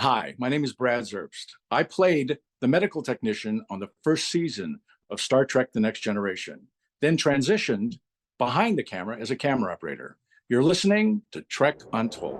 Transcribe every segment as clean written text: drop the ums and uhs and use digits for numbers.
Hi, my name is Brad Zerbst. I played the medical technician on the first season of Star Trek: The Next Generation, then transitioned behind the camera as a camera operator. You're listening to Trek Untold.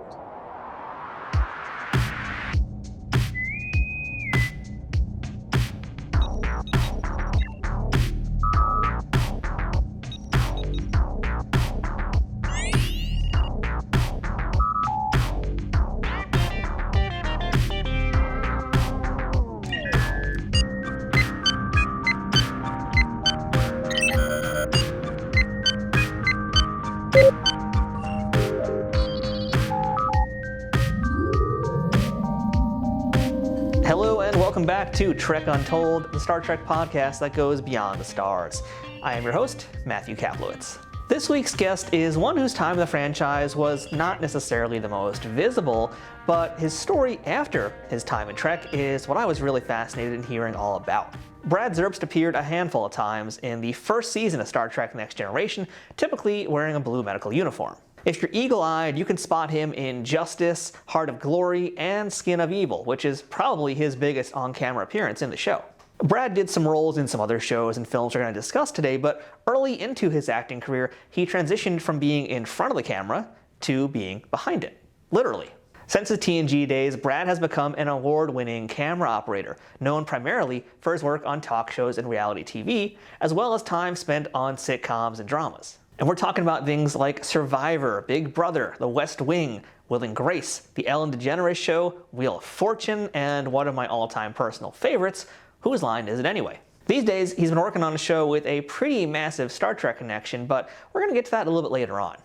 Welcome back to Trek Untold, the Star Trek podcast that goes beyond the stars. I am your host, Matthew Kaplowitz. This week's guest is one whose time in the franchise was not necessarily the most visible, but his story after his time in Trek is what I was really fascinated in hearing all about. Brad Zerbst appeared a handful of times in the first season of Star Trek: Next Generation, typically wearing a blue medical uniform. If you're eagle-eyed, you can spot him in Justice, Heart of Glory, and Skin of Evil, which is probably his biggest on-camera appearance in the show. Brad did some roles in some other shows and films we're going to discuss today, but early into his acting career, he transitioned from being in front of the camera to being behind it, literally. Since his TNG days, Brad has become an award-winning camera operator, known primarily for his work on talk shows and reality TV, as well as time spent on sitcoms and dramas. And we're talking about things like Survivor, Big Brother, The West Wing, Will and Grace, The Ellen Degeneres Show, Wheel of Fortune, and one of my all-time personal favorites, Whose Line Is It Anyway? These days, he's been working on a show with a pretty massive Star Trek connection, but we're going to get to that a little bit later on.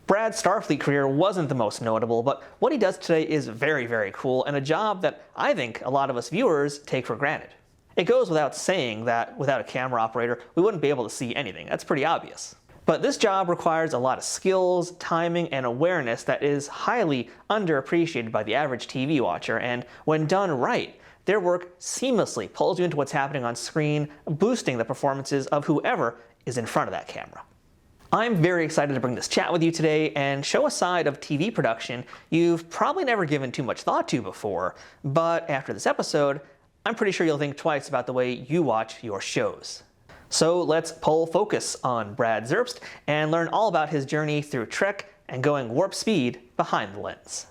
Brad's Starfleet career wasn't the most notable, but what he does today is very, very cool, and a job that I think a lot of us viewers take for granted. It goes without saying that without a camera operator, we wouldn't be able to see anything. That's pretty obvious. But this job requires a lot of skills, timing, and awareness that is highly underappreciated by the average TV watcher, and when done right, their work seamlessly pulls you into what's happening on screen, boosting the performances of whoever is in front of that camera. I'm very excited to bring this chat with you today and show a side of TV production you've probably never given too much thought to before, but after this episode, I'm pretty sure you'll think twice about the way you watch your shows. So let's pull focus on Brad Zerbst and learn all about his journey through Trek and going warp speed behind the lens.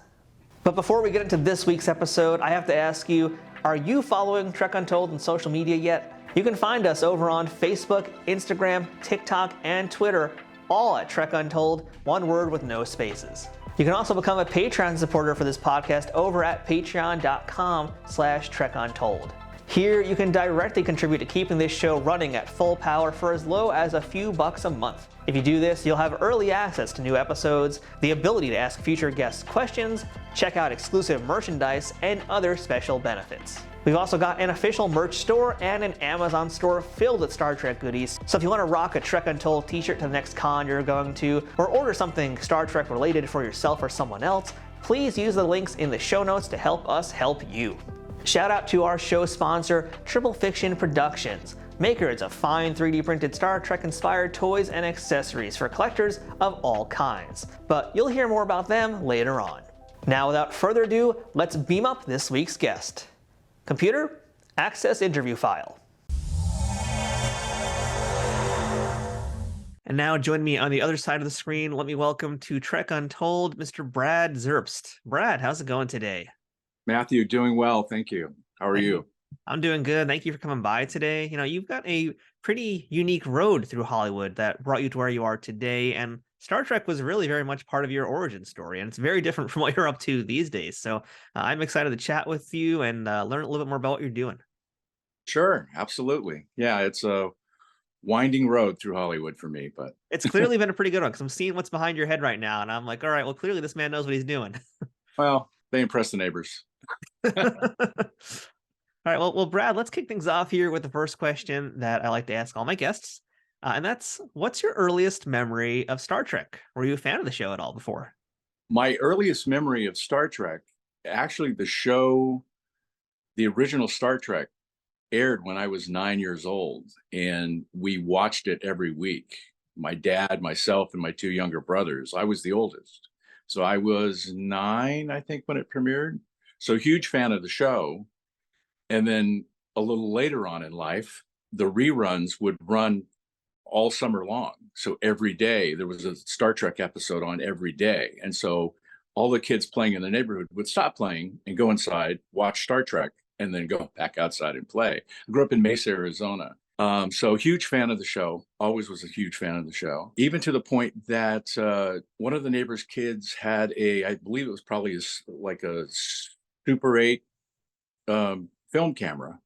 But before we get into this week's episode, I have to ask you, are you following Trek Untold on social media yet? You can find us over on Facebook, Instagram, TikTok, and Twitter, all at Trek Untold, one word with no spaces. You can also become a Patreon supporter for this podcast over at patreon.com/TrekUntold. Here, you can directly contribute to keeping this show running at full power for as low as a few bucks a month. If you do this, you'll have early access to new episodes, the ability to ask future guests questions, check out exclusive merchandise, and other special benefits. We've also got an official merch store and an Amazon store filled with Star Trek goodies, so if you want to rock a Trek Untold t-shirt to the next con you're going to, or order something Star Trek related for yourself or someone else, please use the links in the show notes to help us help you. Shout out to our show sponsor, Triple Fiction Productions, makers of fine 3D printed Star Trek inspired toys and accessories for collectors of all kinds. But you'll hear more about them later on. Now without further ado, let's beam up this week's guest. Computer, access interview file. And now join me on the other side of the screen. Let me welcome to Trek Untold, Mr. Brad Zerbst. Brad, how's it going today? Matthew, doing well, thank you. How are you? I'm doing good. Thank you for coming by today. You know, you've got a pretty unique road through Hollywood that brought you to where you are today, and Star Trek was really very much part of your origin story, and it's very different from what you're up to these days. So I'm excited to chat with you and learn a little bit more about what you're doing. Sure, absolutely. Yeah, it's a winding road through Hollywood for me, but it's clearly been a pretty good one because I'm seeing what's behind your head right now, and I'm like, all right, well, clearly this man knows what he's doing. Well, they impress the neighbors. All right, well, Brad, let's kick things off here with the first question that I like to ask all my guests. And that's, what's your earliest memory of Star Trek? Were you a fan of the show at all before? My earliest memory of Star Trek, actually the show, the original Star Trek, aired when I was 9 years old, and we watched it every week. My dad, myself, and my two younger brothers. I was the oldest. So I was 9, I think, when it premiered. So huge fan of the show. And then a little later on in life, the reruns would run all summer long. So every day there was a Star Trek episode on every day. And so all the kids playing in the neighborhood would stop playing and go inside, watch Star Trek, and then go back outside and play. I grew up in Mesa, Arizona. So huge fan of the show, always was a huge fan of the show, even to the point that one of the neighbor's kids had I believe it was probably like a Super 8 film camera.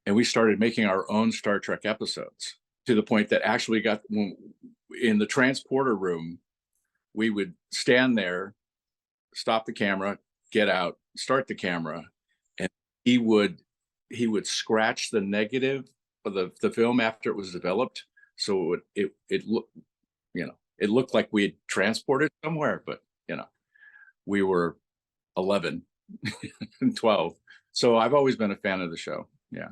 And we started making our own Star Trek episodes, to the point that actually in the transporter room, we would stand there, stop the camera, get out, start the camera, and he would scratch the negative of the film after it was developed. So it looked, it looked like we had transported somewhere, but we were 11 and 12. So I've always been a fan of the show. Yeah.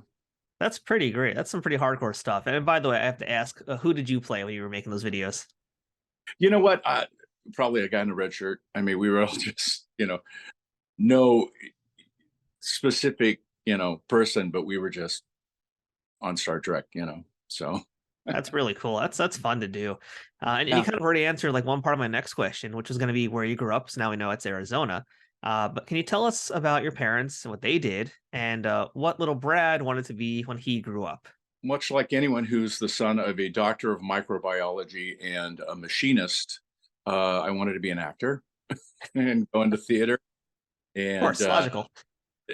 That's pretty great. That's some pretty hardcore stuff. And by the way, I have to ask, who did you play when you were making those videos? You know what? Probably a guy in a red shirt. I mean, we were all just, no specific, person, but we were just on Star Trek, so. That's really cool. That's fun to do. And you Yeah. kind of already answered like one part of my next question, which was going to be where you grew up. So now we know it's Arizona. But can you tell us about your parents and what they did, and what little Brad wanted to be when he grew up? Much like anyone who's the son of a doctor of microbiology and a machinist, I wanted to be an actor and go into theater. Of And course, logical.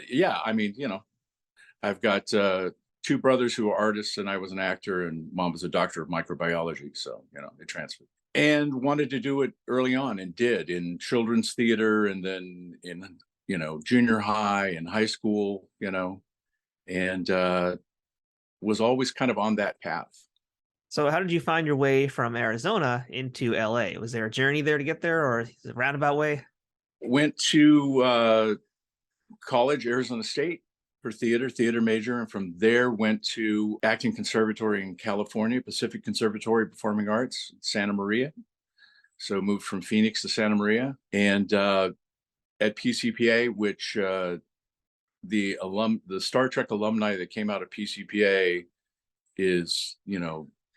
yeah, I mean, I've got two brothers who are artists, and I was an actor, and mom was a doctor of microbiology. So, it transferred. And wanted to do it early on, and did, in children's theater, and then in, junior high and high school, and was always kind of on that path. So how did you find your way from Arizona into LA? Was there a journey there to get there, or is it a roundabout way? Went to college, Arizona State, for theater major. And from there went to acting conservatory in California, Pacific Conservatory of Performing Arts, Santa Maria. So moved from Phoenix to Santa Maria. And at PCPA, which the Star Trek alumni that came out of PCPA is,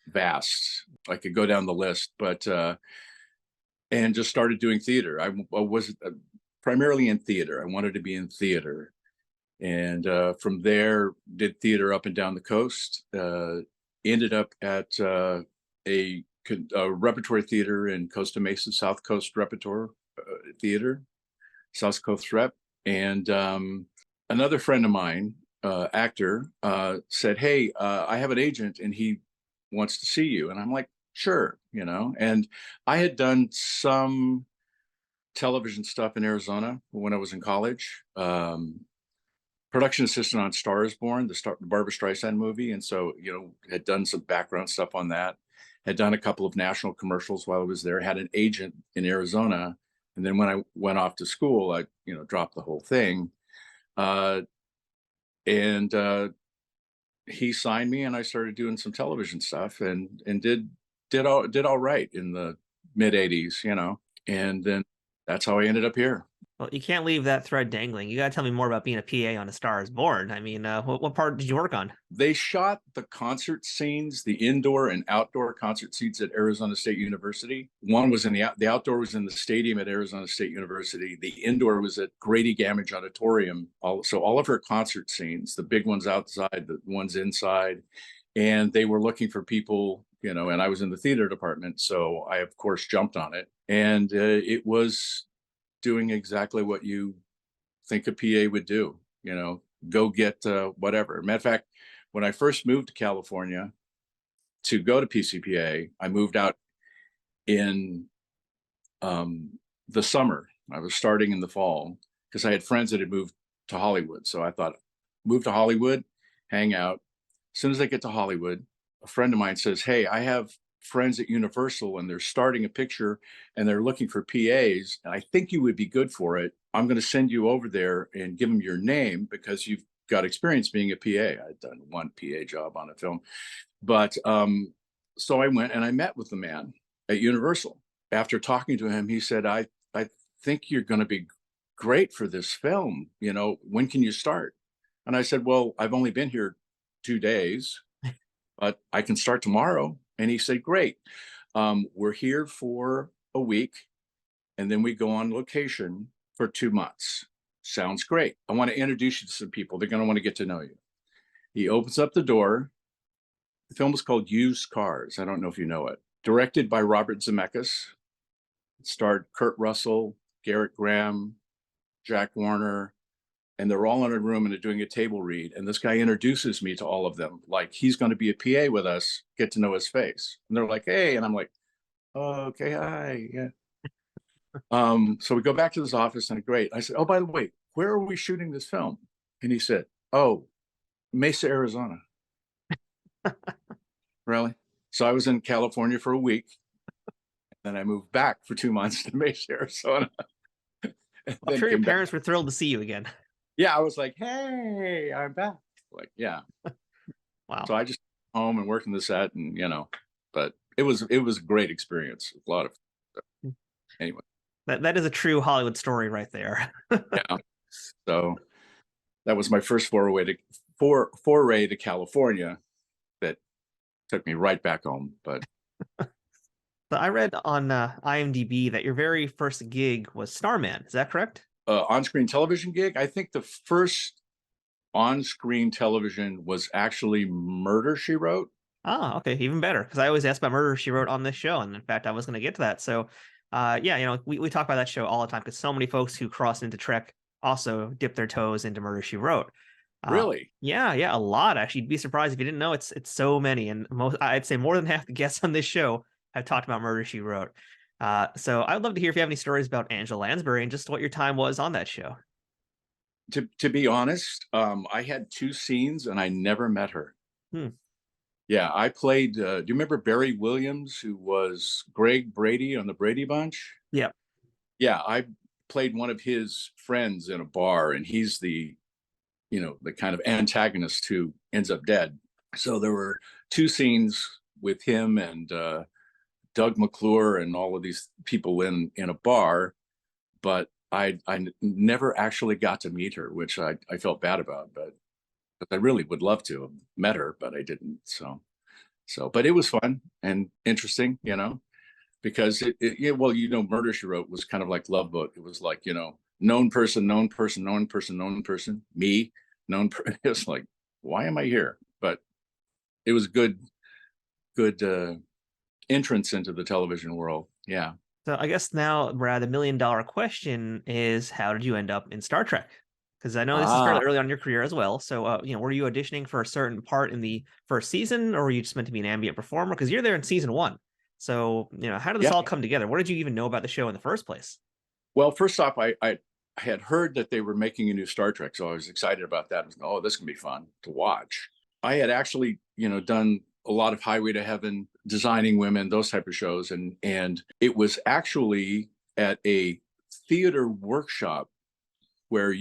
vast. I could go down the list, but and just started doing theater. I was primarily in theater. I wanted to be in theater. And from there, did theater up and down the coast. Ended up at a repertory theater in Costa Mesa, South Coast Repertoire Theater, South Coast Rep. And another friend of mine, actor, said, "Hey, I have an agent and he wants to see you." And I'm like, "Sure," And I had done some television stuff in Arizona when I was in college. Production assistant on Star is Born, the Barbra Streisand movie. And so, had done some background stuff on that, had done a couple of national commercials while I was there, had an agent in Arizona. And then when I went off to school, I, dropped the whole thing. And he signed me, and I started doing some television stuff, and did all right in the mid 80s, and then that's how I ended up here. Well, you can't leave that thread dangling. You got to tell me more about being a PA on A Star is Born. I mean, what part did you work on? They shot the concert scenes, the indoor and outdoor concert scenes at Arizona State University. One was in the outdoor was in the stadium at Arizona State University. The indoor was at Grady Gamage Auditorium. So all of her concert scenes, the big ones outside, the ones inside, and they were looking for people, and I was in the theater department. So I, of course, jumped on it. And it was doing exactly what you think a PA would do, go get whatever. Matter of fact, when I first moved to California to go to PCPA, I moved out in the summer. I was starting in the fall because I had friends that had moved to Hollywood. So I thought, move to Hollywood, hang out. As soon as I get to Hollywood, a friend of mine says, "Hey, I have friends at Universal, and they're starting a picture, and they're looking for PAs, and I think you would be good for it. I'm going to send you over there and give them your name because you've got experience being a PA." I'd done one PA job on a film. But so I went and I met with the man at Universal. After talking to him, he said, I think you're going to be great for this film. When can you start? And I said, well, I've only been here 2 days, but I can start tomorrow. And he said, great. We're here for a week, and then we go on location for 2 months. Sounds great. I want to introduce you to some people. They're going to want to get to know you. He opens up the door. The film was called Used Cars. I don't know if you know it. Directed by Robert Zemeckis. It starred Kurt Russell, Garrett Graham, Jack Warner, and they're all in a room and they're doing a table read. And this guy introduces me to all of them. Like, he's going to be a PA with us, get to know his face. And they're like, hey. And I'm like, oh, okay, hi. Yeah. So we go back to his office and great. I said, oh, by the way, where are we shooting this film? And he said, oh, Mesa, Arizona. Really? So I was in California for a week. Then I moved back for 2 months to Mesa, Arizona. I'm sure your parents were thrilled to see you again. Yeah, I was like, hey, I'm back. Like, yeah. Wow. So I just home and worked in the set, and but it was a great experience. A lot of anyway. That is a true Hollywood story right there. Yeah. So that was my first foray to California that took me right back home. But So I read on IMDb that your very first gig was Starman. Is that correct? On-screen television gig. I think the first on-screen television was actually Murder, She Wrote. Ah, okay, even better. Because I always ask about Murder, She Wrote on this show, and in fact, I was going to get to that. So, yeah, we talk about that show all the time because so many folks who cross into Trek also dip their toes into Murder, She Wrote. Really? Yeah, a lot actually. You'd be surprised if you didn't know it's so many, and I'd say more than half the guests on this show have talked about Murder, She Wrote. So I'd love to hear if you have any stories about Angela Lansbury and just what your time was on that show. To be honest, I had 2 scenes and I never met her. Yeah, I played. Do you remember Barry Williams, who was Greg Brady on the Brady Bunch? Yeah. Yeah, I played one of his friends in a bar, and he's the kind of antagonist who ends up dead. So there were 2 scenes with him and Doug McClure and all of these people in a bar, but I never actually got to meet her, which I felt bad about, but I really would love to have met her, but I didn't. So, but it was fun and interesting, because Murder, She Wrote was kind of like Love Boat. It was like, known person, known person, known person, known person, me, known person. It was like, why am I here? But it was good entrance into the television world. Yeah. So I guess now, Brad, the $1 million question is, how did you end up in Star Trek? Because I know this is fairly early on in your career as well. So, were you auditioning for a certain part in the first season, or were you just meant to be an ambient performer? Because you're there in season 1. So, how did this all come together? What did you even know about the show in the first place? Well, first off, I had heard that they were making a new Star Trek, so I was excited about that. I was, oh, this can be fun to watch. I had actually, done a lot of Highway to Heaven, Designing Women, those type of shows, and it was actually at a theater workshop where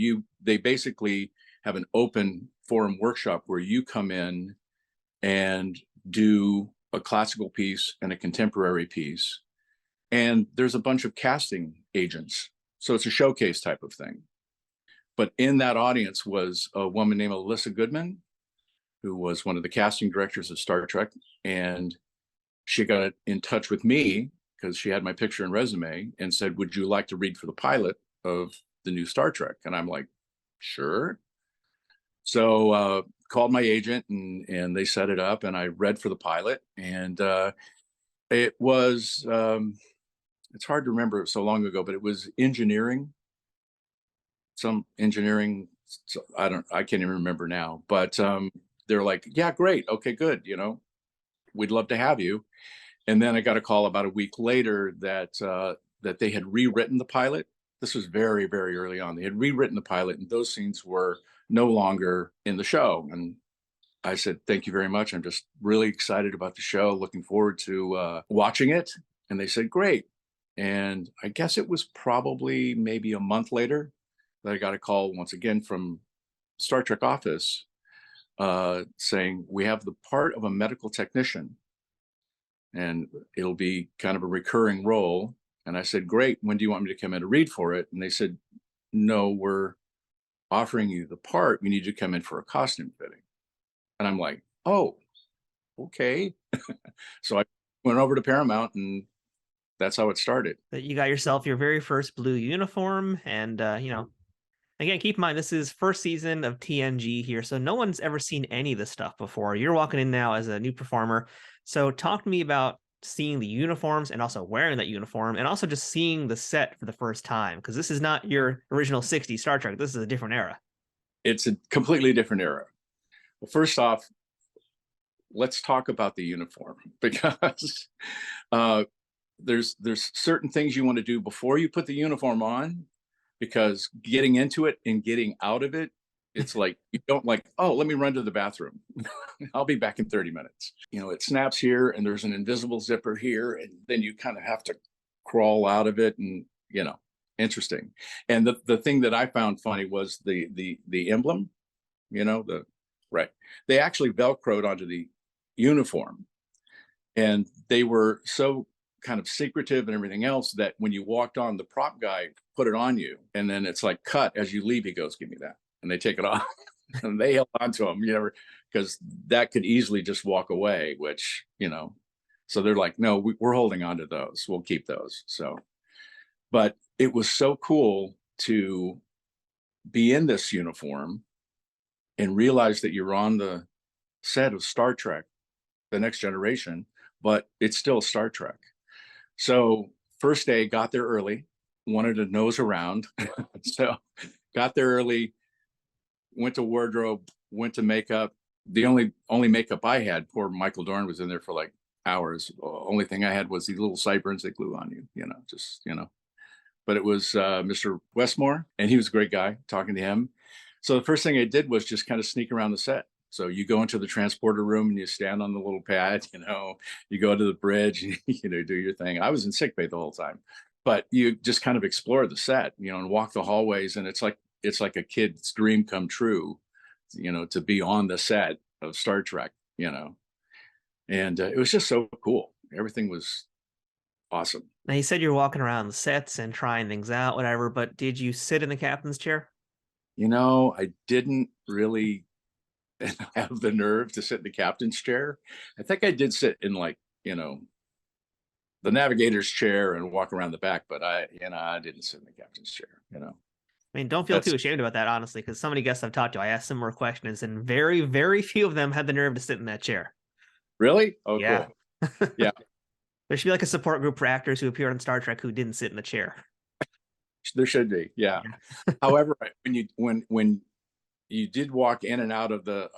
they basically have an open forum workshop where you come in and do a classical piece and a contemporary piece. And there's a bunch of casting agents. So it's a showcase type of thing. But in that audience was a woman named Alyssa Goodman, who was one of the casting directors of Star Trek. And she got in touch with me because she had my picture and resume and said, would you like to read for the pilot of the new Star Trek? And I'm like, sure. So called my agent and they set it up, and I read for the pilot. And it was, it's hard to remember, so long ago, but it was some engineering. So I can't even remember now, but they're like, yeah, great. Okay, good. We'd love to have you. And then I got a call about a week later that they had rewritten the pilot. This was very, very early on. They had rewritten the pilot, and those scenes were no longer in the show. And I said, thank you very much. I'm just really excited about the show. Looking forward to watching it. And they said, great. And I guess it was probably maybe a month later that I got a call once again from Star Trek office saying, we have the part of a medical technician, and it'll be kind of a recurring role. And I said, great. When do you want me to come in to read for it? And they said, no, we're offering you the part. We need you to come in for a costume fitting. And I'm like, oh, okay. So I went over to Paramount, and that's how it started. That you got yourself your very first blue uniform, and again, keep in mind this is first season of TNG here, so no one's ever seen any of this stuff before. You're walking in now as a new performer, so talk to me about seeing the uniforms and also wearing that uniform, and also just seeing the set for the first time, because this is not your original '60s Star Trek. This is a different era. It's a completely different era. Well, first off, let's talk about the uniform, because there's certain things you want to do before you put the uniform on, because getting into it and getting out of it, it's like, you don't like, oh, let me run to the bathroom. I'll be back in 30 minutes. It snaps here, and there's an invisible zipper here, and then you kind of have to crawl out of it, and interesting. And the thing that I found funny was the emblem, right. They actually Velcroed onto the uniform, and they were so kind of secretive and everything else that when you walked on, the prop guy put it on you, and then it's like, cut, as you leave, he goes, give me that, and they take it off. And they held on to him, because that could easily just walk away, which, so they're like, no, we're holding on to those, we'll keep those. So, but it was so cool to be in this uniform and realize that you're on the set of Star Trek, The Next Generation, but it's still Star Trek. So first day, got there early, wanted to nose around. So got there early, went to wardrobe, went to makeup. The only makeup I had, poor Michael Dorn was in there for like hours. Only thing I had was these little sideburns they glue on you, But it was Mr. Westmore, and he was a great guy, talking to him. So the first thing I did was just kind of sneak around the set. So you go into the transporter room and you stand on the little pad, you go to the bridge, do your thing. I was in sickbay the whole time, but you just kind of explore the set, and walk the hallways. And it's like a kid's dream come true, to be on the set of Star Trek, and it was just so cool. Everything was awesome. Now, you said you're walking around the sets and trying things out, whatever, but did you sit in the captain's chair? I didn't really have the nerve to sit in the captain's chair. I think I did sit in the navigator's chair and walk around the back, but I didn't sit in the captain's chair, I mean, don't feel too ashamed about that, honestly, because so many guests I've talked to, I asked similar questions, and very, very few of them had the nerve to sit in that chair. Really? Oh, yeah. Cool. Yeah. There should be like a support group for actors who appeared on Star Trek who didn't sit in the chair. There should be, yeah. However, when you did walk in and out of the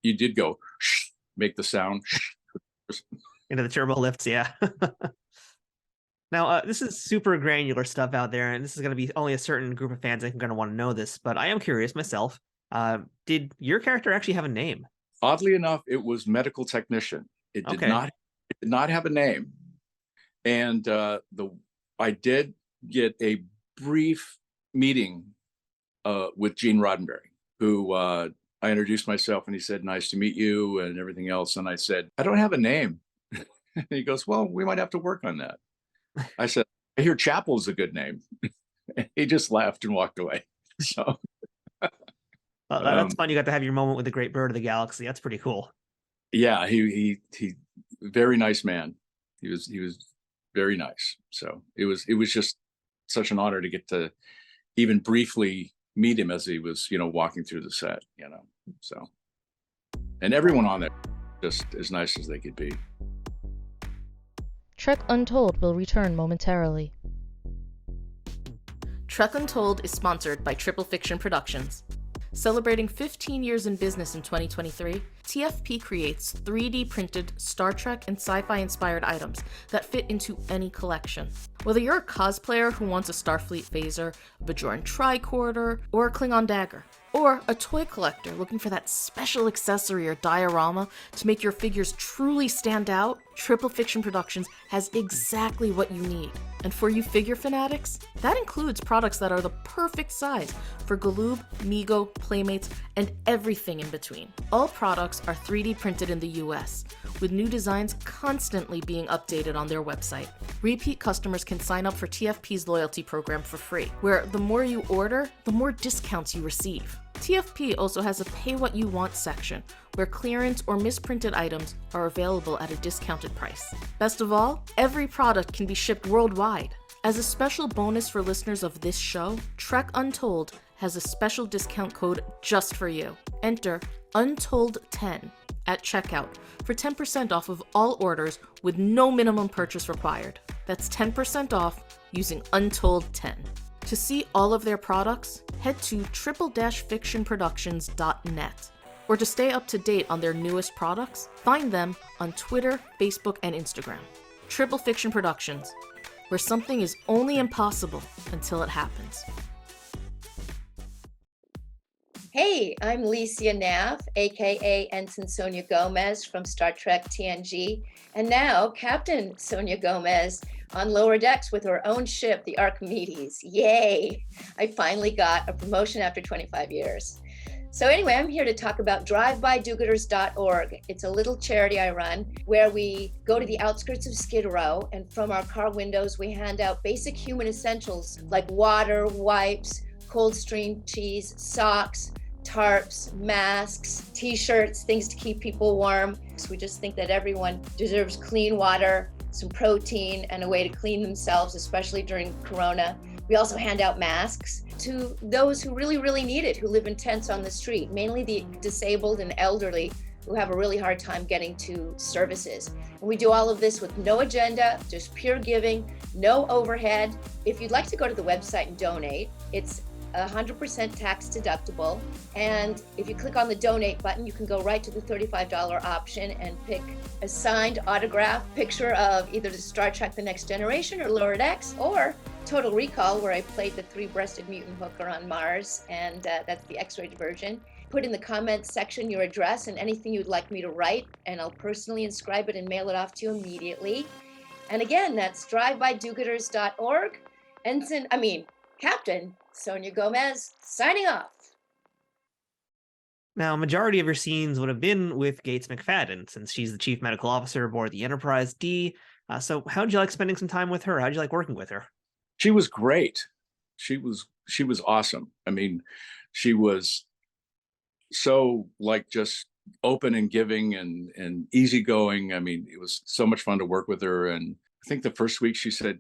you did go shh, make the sound shh. Into the turbo lifts, yeah. Now, this is super granular stuff out there, and this is going to be only a certain group of fans that are going to want to know this, but I am curious myself. Did your character actually have a name? Oddly enough, it was medical technician. It did not have a name. And I did get a brief meeting with Gene Roddenberry, who I introduced myself, and he said, nice to meet you, and everything else. And I said, I don't have a name. And he goes, well, we might have to work on that. I said, I hear Chapel is a good name. He just laughed and walked away. So that's fun. You got to have your moment with the great bird of the galaxy. That's pretty cool. Yeah, he very nice man. He was very nice. So it was just such an honor to get to even briefly meet him as he was, walking through the set, So, and everyone on there just as nice as they could be. Trek Untold will return momentarily. Trek Untold is sponsored by Triple Fiction Productions. Celebrating 15 years in business in 2023, TFP creates 3D printed Star Trek and sci-fi inspired items that fit into any collection. Whether you're a cosplayer who wants a Starfleet phaser, a Bajoran tricorder, or a Klingon dagger, or a toy collector looking for that special accessory or diorama to make your figures truly stand out, Triple Fiction Productions has exactly what you need. And for you figure fanatics, that includes products that are the perfect size for Galoob, Mego, Playmates, and everything in between. All products are 3D printed in the US, with new designs constantly being updated on their website. Repeat customers can sign up for TFP's loyalty program for free, where the more you order, the more discounts you receive. TFP also has a Pay What You Want section, where clearance or misprinted items are available at a discounted price. Best of all, every product can be shipped worldwide. As a special bonus for listeners of this show, Trek Untold has a special discount code just for you. Enter Untold10 at checkout for 10% off of all orders with no minimum purchase required. That's 10% off using Untold10. To see all of their products, head to triple-fictionproductions.net. Or to stay up to date on their newest products, find them on Twitter, Facebook, and Instagram. Triple Fiction Productions, where something is only impossible until it happens. Hey, I'm Licia Naff, aka Ensign Sonia Gomez from Star Trek TNG, and now Captain Sonia Gomez on lower decks with her own ship, the Archimedes. Yay! I finally got a promotion after 25 years. So anyway, I'm here to talk about drivebydogooders.org. It's a little charity I run where we go to the outskirts of Skid Row, and from our car windows, we hand out basic human essentials like water, wipes, cold stream cheese, socks, tarps, masks, t-shirts, things to keep people warm. So we just think that everyone deserves clean water, some protein, and a way to clean themselves, especially during Corona. We also hand out masks to those who really, really need it, who live in tents on the street, mainly the disabled and elderly who have a really hard time getting to services. And we do all of this with no agenda, just pure giving, no overhead. If you'd like to go to the website and donate, it's 100% tax deductible. And if you click on the donate button, you can go right to the $35 option and pick a signed autograph picture of either the Star Trek The Next Generation or Lower Decks, or Total Recall, where I played the three-breasted mutant hooker on Mars, and that's the X-rated version. Put in the comments section your address and anything you'd like me to write, and I'll personally inscribe it and mail it off to you immediately. And again, that's drivebydogooders.org. Captain Sonia Gomez, signing off. Now, a majority of your scenes would have been with Gates McFadden, since she's the chief medical officer aboard the Enterprise D. So how'd you like spending some time with her? How'd you like working with her? She was great. She was awesome. I mean, she was so just open and giving and easygoing. I mean, it was so much fun to work with her. And I think the first week she said,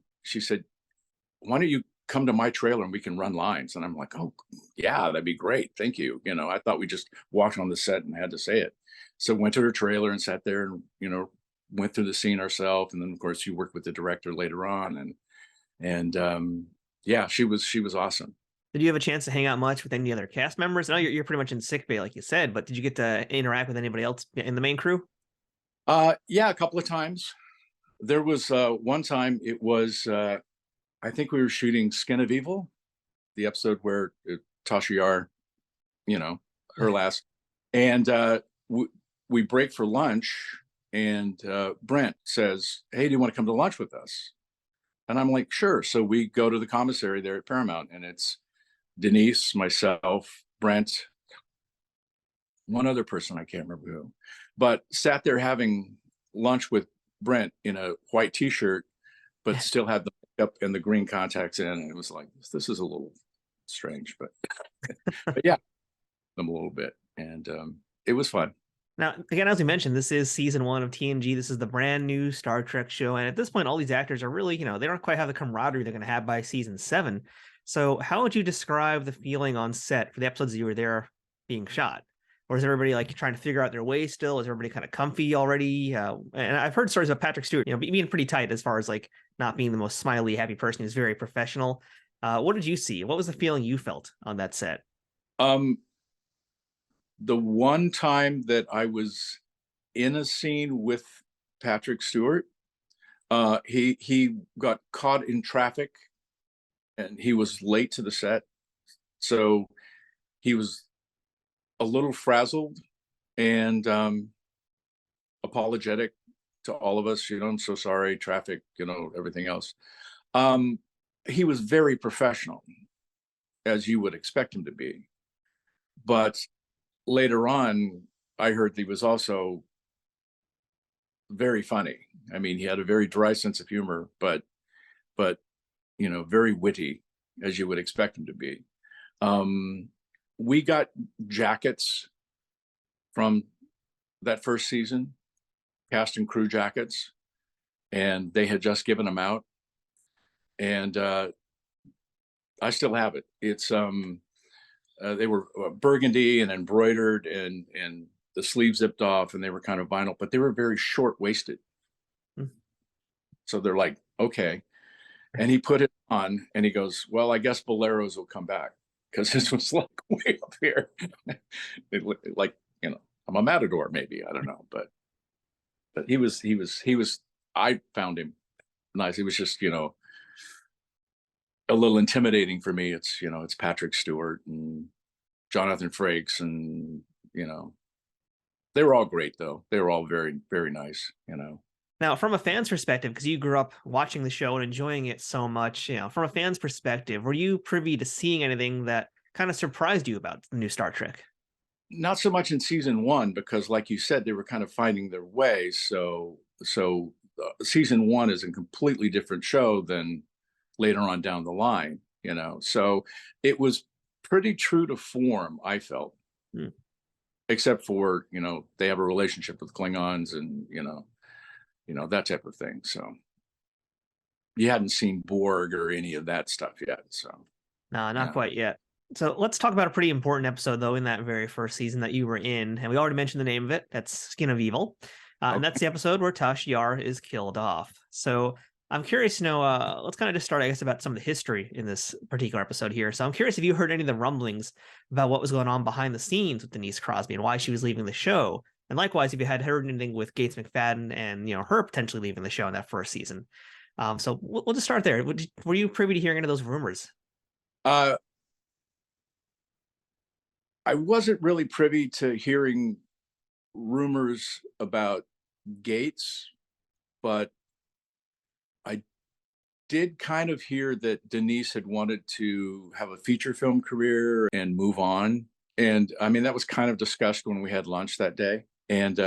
why don't you come to my trailer and we can run lines? And I'm like, oh yeah, that'd be great. Thank you. I thought we just walked on the set and had to say it. So went to her trailer and sat there and, went through the scene ourselves. And then of course you worked with the director later on. And yeah, she was awesome. Did you have a chance to hang out much with any other cast members? I know you're pretty much in sick bay, like you said, but did you get to interact with anybody else in the main crew? Yeah, a couple of times. There was one time, it was, I think we were shooting Skin of Evil, the episode where Tasha Yar, her last, and we break for lunch, and Brent says, hey, do you want to come to lunch with us? And I'm like, sure. So we go to the commissary there at Paramount, and it's Denise, myself, Brent, one other person, I can't remember who, but sat there having lunch with Brent in a white t-shirt, but still had the makeup and the green contacts in. And it was like, this is a little strange, but, but yeah, them a little bit. And it was fun. Now, again, as we mentioned, this is season 1 of TNG. This is the brand new Star Trek show. And at this point, all these actors are really, they don't quite have the camaraderie they're going to have by season 7. So how would you describe the feeling on set for the episodes that you were there being shot? Or is everybody trying to figure out their way still? Is everybody kind of comfy already? And I've heard stories about Patrick Stewart, being pretty tight as far as not being the most smiley, happy person. He's very professional. What did you see? What was the feeling you felt on that set? The one time that I was in a scene with Patrick Stewart, he got caught in traffic and he was late to the set. So he was a little frazzled and apologetic to all of us, I'm so sorry, traffic, everything else. He was very professional, as you would expect him to be. But later on, I heard he was also very funny. I mean, he had a very dry sense of humor, but very witty, as you would expect him to be. We got jackets from that first season, cast and crew jackets, and they had just given them out, and I still have it. It's they were burgundy and embroidered, and the sleeves zipped off, and they were kind of vinyl, but they were very short-waisted. So they're like, okay. And he put it on, and he goes, well, I guess boleros will come back, because this was like way up here. It looked like, I'm a matador, maybe, I don't know, but he was, I found him nice. He was just, a little intimidating for me. It's, it's Patrick Stewart and Jonathan Frakes, and, they were all great, though. They were all very, very nice, Now, from a fan's perspective, because you grew up watching the show and enjoying it so much, from a fan's perspective, were you privy to seeing anything that kind of surprised you about the new Star Trek? Not so much in season 1, because like you said, they were kind of finding their way. So season 1 is a completely different show than later on down the line, so it was pretty true to form, I felt. Except for, they have a relationship with Klingons, and, that type of thing. So you hadn't seen Borg or any of that stuff yet. So No, not quite yet. So let's talk about a pretty important episode, though, in that very first season that you were in. And we already mentioned the name of it. That's Skin of Evil. And that's the episode where Tasha Yar is killed off. So I'm curious to know, let's kind of just start, I guess, about some of the history in this particular episode here. So I'm curious if you heard any of the rumblings about what was going on behind the scenes with Denise Crosby and why she was leaving the show. And likewise, if you had heard anything with Gates McFadden and, her potentially leaving the show in that first season. So we'll just start there. Were you privy to hearing any of those rumors? I wasn't really privy to hearing rumors about Gates, but I did kind of hear that Denise had wanted to have a feature film career and move on. And I mean, that was kind of discussed when we had lunch that day, and,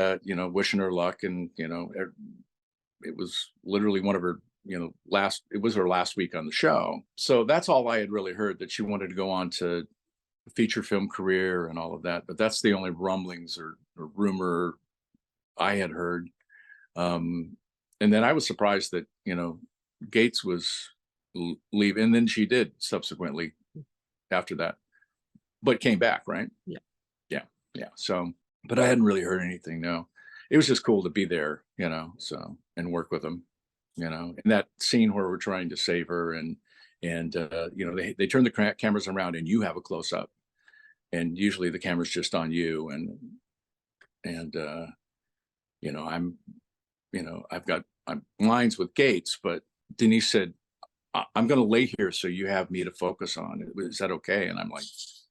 wishing her luck. And, it was literally one of her, it was her last week on the show. So that's all I had really heard, that she wanted to go on to a feature film career and all of that. But that's the only rumblings or rumor I had heard. And then I was surprised that, Gates was leaving, and then she did subsequently after that, but came back, right? Yeah. So, but I hadn't really heard anything. No, it was just cool to be there, so, and work with them, in that scene where we're trying to save her, and they turn the cameras around, and you have a close up, and usually the camera's just on you, and I'm lines with Gates, but Denise said, I'm going to lay here so you have me to focus on. Is that okay? And I'm like,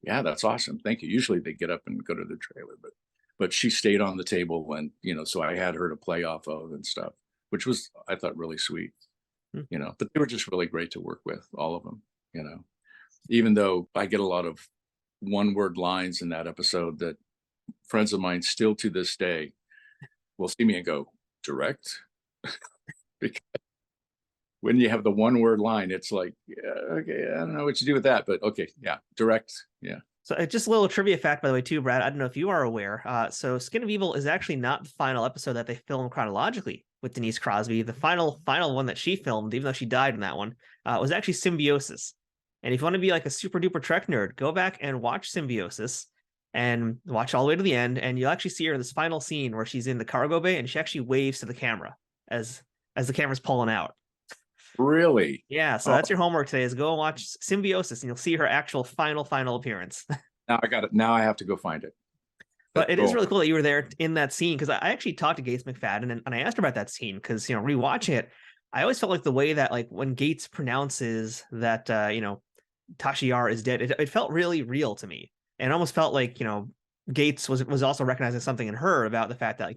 yeah, that's awesome. Thank you. Usually they get up and go to the trailer, but she stayed on the table, and, so I had her to play off of and stuff, which was, I thought, really sweet, but they were just really great to work with, all of them, even though I get a lot of one-word lines in that episode that friends of mine still to this day will see me and go, direct? Because when you have the one-word line, it's like, yeah, okay, I don't know what you do with that, but okay, yeah, direct, yeah. So just a little trivia fact, by the way, too, Brad. I don't know if you are aware. So Skin of Evil is actually not the final episode that they filmed chronologically with Denise Crosby. The final one that she filmed, even though she died in that one, was actually Symbiosis. And if you want to be like a super duper Trek nerd, go back and watch Symbiosis and watch all the way to the end, and you'll actually see her in this final scene where she's in the cargo bay and she actually waves to the camera as the camera's pulling out. Really? Yeah, so that's your homework today, is go and watch Symbiosis, and you'll see her actual final appearance. Now I got it. Now I have to go find it. But it is really cool that you were there in that scene, because I actually talked to Gates McFadden, and I asked her about that scene, because, rewatching it, I always felt like the way that, like, when Gates pronounces that, Tasha Yar is dead, it felt really real to me. And it almost felt like, Gates was also recognizing something in her about the fact that,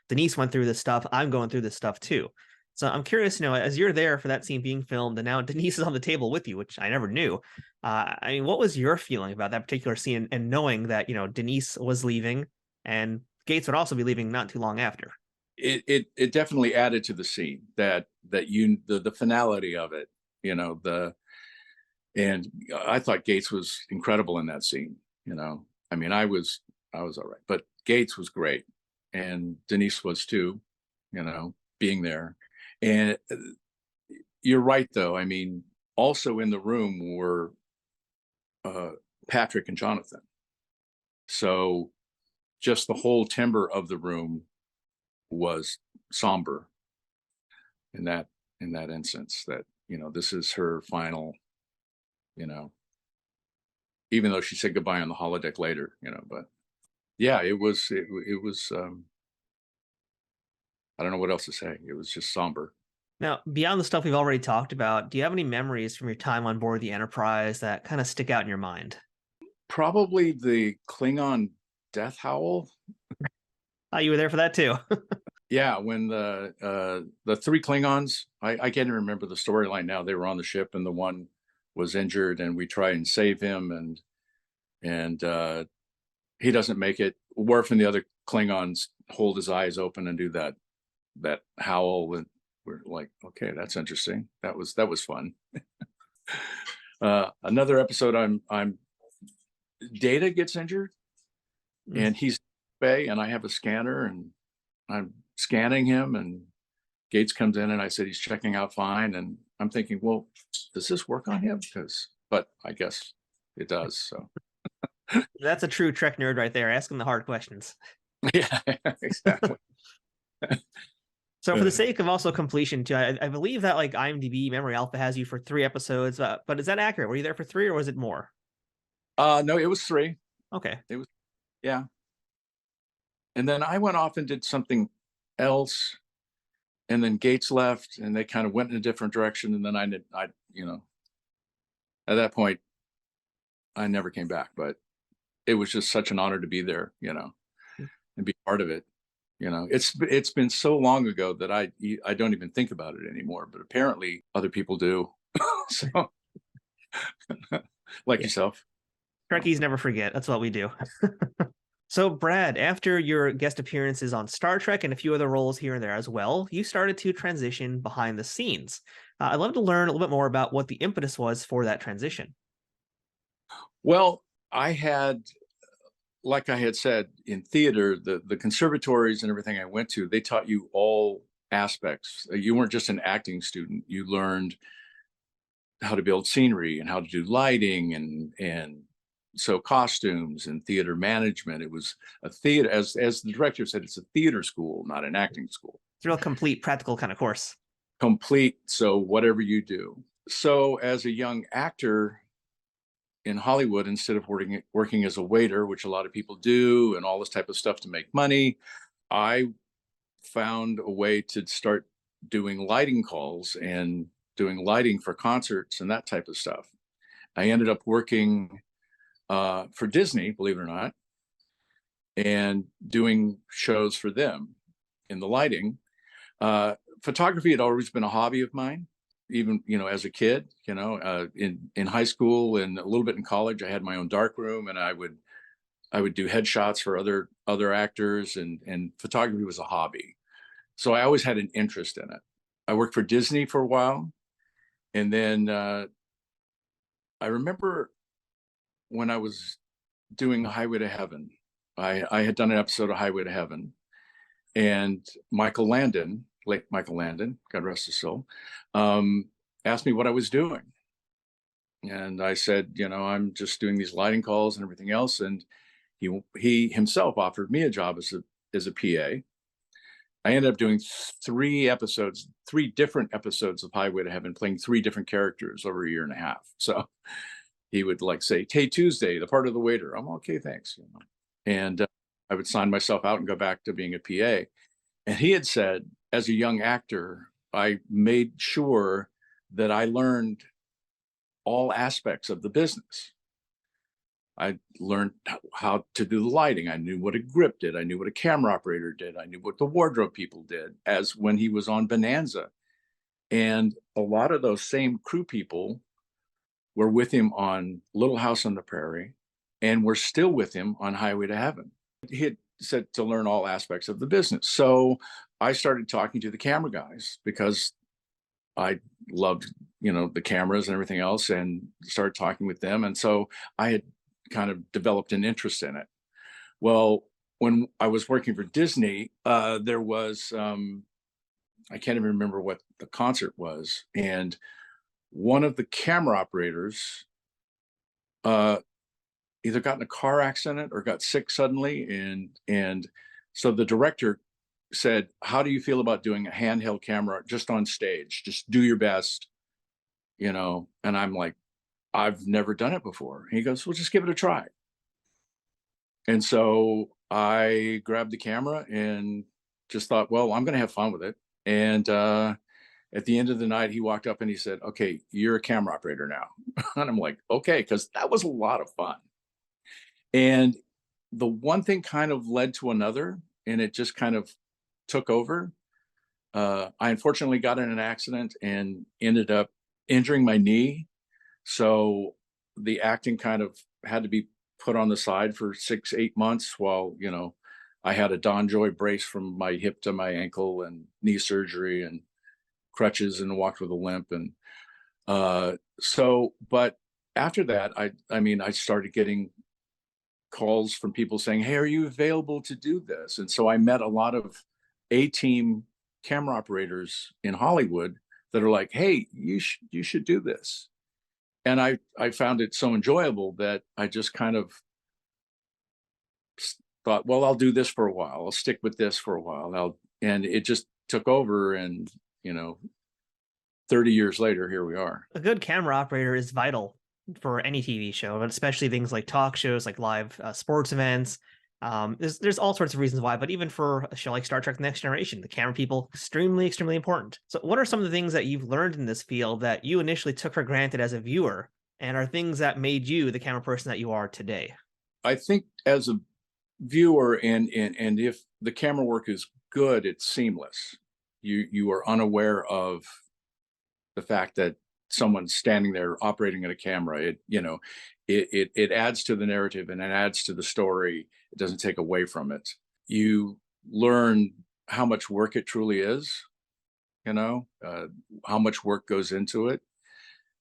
Denise went through this stuff. I'm going through this stuff too. So I'm curious, as you're there for that scene being filmed, and now Denise is on the table with you, which I never knew. What was your feeling about that particular scene, and knowing that, Denise was leaving and Gates would also be leaving not too long after? It definitely added to the scene, the finality of it, and I thought Gates was incredible in that scene. I was all right, but Gates was great, and Denise was too, being there. And you're right, though. Also in the room were Patrick and Jonathan. So just the whole timbre of the room was somber in that instance, that, this is her final, even though she said goodbye on the holodeck later, but yeah, it was I don't know what else to say. It was just somber. Now, beyond the stuff we've already talked about, do you have any memories from your time on board the Enterprise that kind of stick out in your mind? Probably the Klingon death howl. Oh, you were there for that too. Yeah, when the three Klingons, I can't even remember the storyline now. They were on the ship, and the one was injured, and we try and save him, and he doesn't make it. Worf and the other Klingons hold his eyes open and do that howl, and we're like, okay, that's interesting. That was fun. Another episode, I'm Data gets injured, and he's Bay, and I have a scanner, and I'm scanning him, and Gates comes in, and I said he's checking out fine, and I'm thinking, well, does this work on him? But I guess it does. So That's a true Trek nerd right there, asking the hard questions. yeah, exactly. So for the sake of also completion too, I believe that like IMDb Memory Alpha has you for 3 episodes, but is that accurate? Were you there for 3, or was it more? No, it was 3. Okay. Yeah. And then I went off and did something else, and then Gates left, and they kind of went in a different direction. And then I at that point, I never came back, but it was just such an honor to be there, and be part of it. It's been so long ago that I don't even think about it anymore, but apparently other people do. So like yourself. Trekkies never forget. That's what we do. So, Brad, after your guest appearances on Star Trek and a few other roles here and there as well, you started to transition behind the scenes. I'd love to learn a little bit more about what the impetus was for that transition. Well, I had, like I had said, in theater, the conservatories and everything I went to, they taught you all aspects. You weren't just an acting student. You learned how to build scenery and how to do lighting and so costumes and theater management. It was a theater, as the director said, it's a theater school, not an acting school. It's a real complete practical kind of course. Complete. So whatever you do. So as a young actor in Hollywood, instead of working as a waiter, which a lot of people do, and all this type of stuff to make money, I found a way to start doing lighting calls and doing lighting for concerts and that type of stuff. I ended up working for Disney, believe it or not, and doing shows for them in the lighting. Photography had always been a hobby of mine, even, as a kid, in high school and a little bit in college. I had my own dark room, and I would do headshots for other actors, and photography was a hobby. So I always had an interest in it. I worked for Disney for a while, and then I remember when I was doing Highway to Heaven, I had done an episode of Highway to Heaven, and Michael Landon, late Michael Landon, God rest his soul, asked me what I was doing. And I said, I'm just doing these lighting calls and everything else. And he himself offered me a job as a PA. I ended up doing 3 different episodes of Highway to Heaven, playing 3 different characters over a year and a half. So he would say, "Hey, Tuesday, the part of the waiter." I'm okay, thanks. And I would sign myself out and go back to being a PA. And he had said, as a young actor, I made sure that I learned all aspects of the business. I learned how to do the lighting. I knew what a grip did. I knew what a camera operator did. I knew what the wardrobe people did, as when he was on Bonanza. And a lot of those same crew people were with him on Little House on the Prairie, and were still with him on Highway to Heaven. He had said to learn all aspects of the business. So I started talking to the camera guys because I loved, the cameras and everything else, and started talking with them. And so I had kind of developed an interest in it. Well, when I was working for Disney, there was, I can't even remember what the concert was. And one of the camera operators either got in a car accident or got sick suddenly. And so the director said, how do you feel about doing a handheld camera just on stage? Just do your best, and I'm like, I've never done it before. And he goes, well, just give it a try. And so I grabbed the camera and just thought, well, I'm going to have fun with it. And at the end of the night, he walked up and he said, okay, you're a camera operator now. And I'm like, okay, because that was a lot of fun. And the one thing kind of led to another, and it just kind of took over. I unfortunately got in an accident and ended up injuring my knee. So the acting kind of had to be put on the side for 6-8 months while, I had a Don Joy brace from my hip to my ankle, and knee surgery and crutches, and walked with a limp. And but after that, I started getting calls from people saying, hey, are you available to do this? And so I met a lot of A-team camera operators in Hollywood that are like, hey, you should do this. And I found it so enjoyable that I just kind of thought, well, I'll do this for a while. I'll stick with this for a while. And it just took over. And, 30 years later, here we are. A good camera operator is vital for any TV show, but especially things like talk shows, like live sports events. There's all sorts of reasons why, but even for a show like Star Trek: The Next Generation, the camera people, extremely, extremely important. So what are some of the things that you've learned in this field that you initially took for granted as a viewer, and are things that made you the camera person that you are today? I think as a viewer, and if the camera work is good, it's seamless. You are unaware of the fact that someone's standing there operating at a camera. It adds to the narrative, and it adds to the story. It doesn't take away from it. You learn how much work it truly is, how much work goes into it,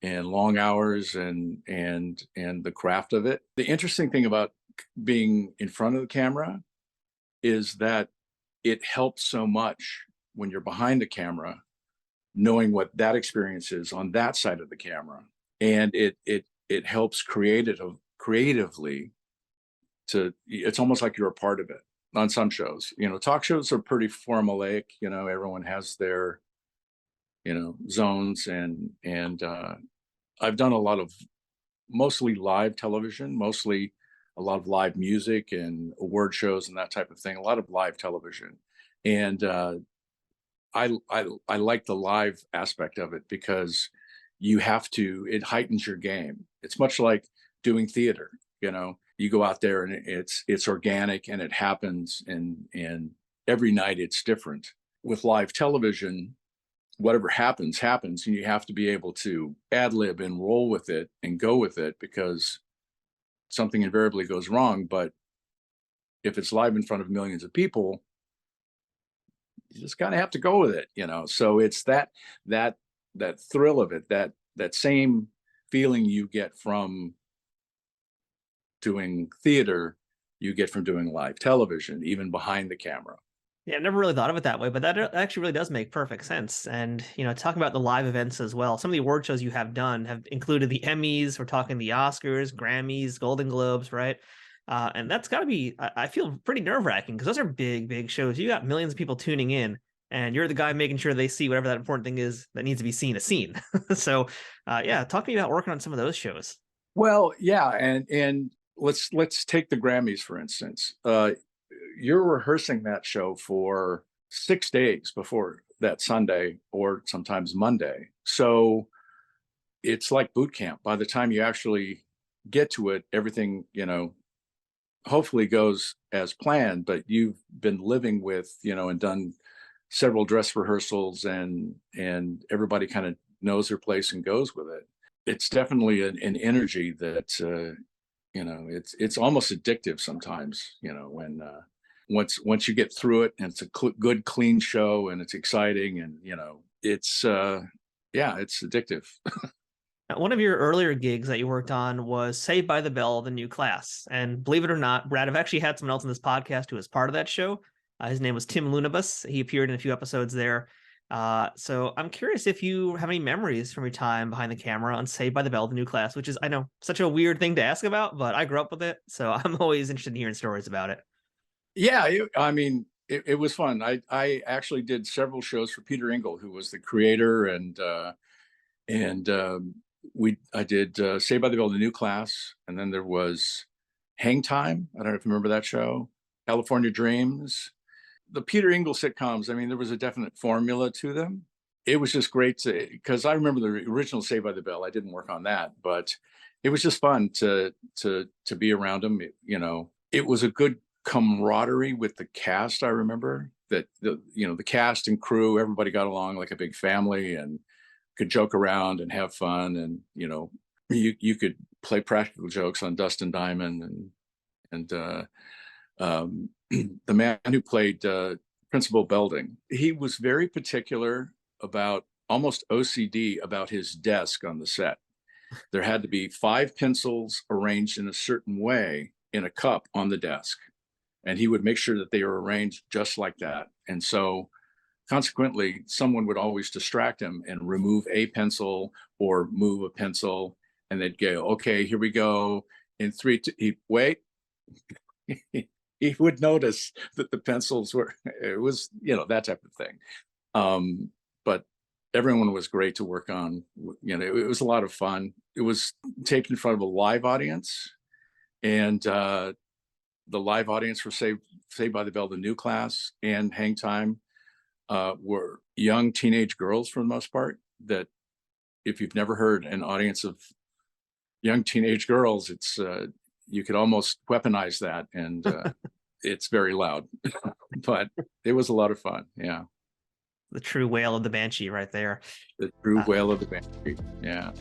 and long hours, and the craft of it. The interesting thing about being in front of the camera is that it helps so much when you're behind the camera, knowing what that experience is on that side of the camera. And it helps creatively it's almost like you're a part of it on some shows. Talk shows are pretty formulaic, everyone has their, zones, and I've done a lot of mostly live television, mostly a lot of live music and award shows and that type of thing, a lot of live television. And I like the live aspect of it because it heightens your game. It's much like doing theater, you go out there and it's organic, and it happens, and every night it's different. With live television, whatever happens, and you have to be able to ad lib and roll with it and go with it, because something invariably goes wrong. But if it's live in front of millions of people, you just kind of have to go with it, So it's that thrill of it, that same feeling you get from doing theater, you get from doing live television, even behind the camera. Yeah, I've never really thought of it that way, but that actually really does make perfect sense. And, talk about the live events as well. Some of the award shows you have done have included the Emmys, we're talking the Oscars, Grammys, Golden Globes, right? And that's got to be, I feel, pretty nerve-wracking, because those are big, big shows. You got millions of people tuning in, and you're the guy making sure they see whatever that important thing is that needs to be seen, So, talk to me about working on some of those shows. Well, yeah, and let's take the Grammys, for instance. You're rehearsing that show for 6 days before that Sunday, or sometimes Monday. So it's like boot camp. By the time you actually get to it, everything, hopefully goes as planned, but you've been living with, and done several dress rehearsals, and everybody kind of knows their place and goes with it. It's definitely an energy that, it's almost addictive sometimes, when once you get through it, and it's a good, clean show, and it's exciting, and, it's, it's addictive. One of your earlier gigs that you worked on was Saved by the Bell, the new class. And believe it or not, Brad, I've actually had someone else on this podcast who was part of that show. His name was Tim Lunabus. He appeared in a few episodes there. So I'm curious if you have any memories from your time behind the camera on Saved by the Bell, the new class, which is, I know, such a weird thing to ask about, but I grew up with it. So I'm always interested in hearing stories about it. Yeah, it was fun. I actually did several shows for Peter Engel, who was the creator, and I did Saved by the Bell, the new class, and then there was Hang Time. I don't know if you remember that show. California Dreams. The Peter Engel sitcoms, there was a definite formula to them. It was just great because I remember the original Saved by the Bell. I didn't work on that, but it was just fun to be around them. It was a good camaraderie with the cast. I remember that the cast and crew, everybody got along like a big family and could joke around and have fun, and you could play practical jokes on Dustin Diamond, and the man who played Principal Belding, he was very particular about, almost OCD about his desk on the set. There had to be 5 pencils arranged in a certain way in a cup on the desk, and he would make sure that they were arranged just like that. And so consequently, someone would always distract him and remove a pencil or move a pencil, and they'd go, okay, here we go. In 3, 2, wait. He would notice that the pencils were, it was, that type of thing. But everyone was great to work on. It was a lot of fun. It was taped in front of a live audience, and the live audience for Saved by the Bell, the new class, and Hang Time were young teenage girls for the most part. That if you've never heard an audience of young teenage girls, it's you could almost weaponize that, and it's very loud, but it was a lot of fun. Yeah. The true wail of the banshee right there. The true wail of the banshee. Yeah.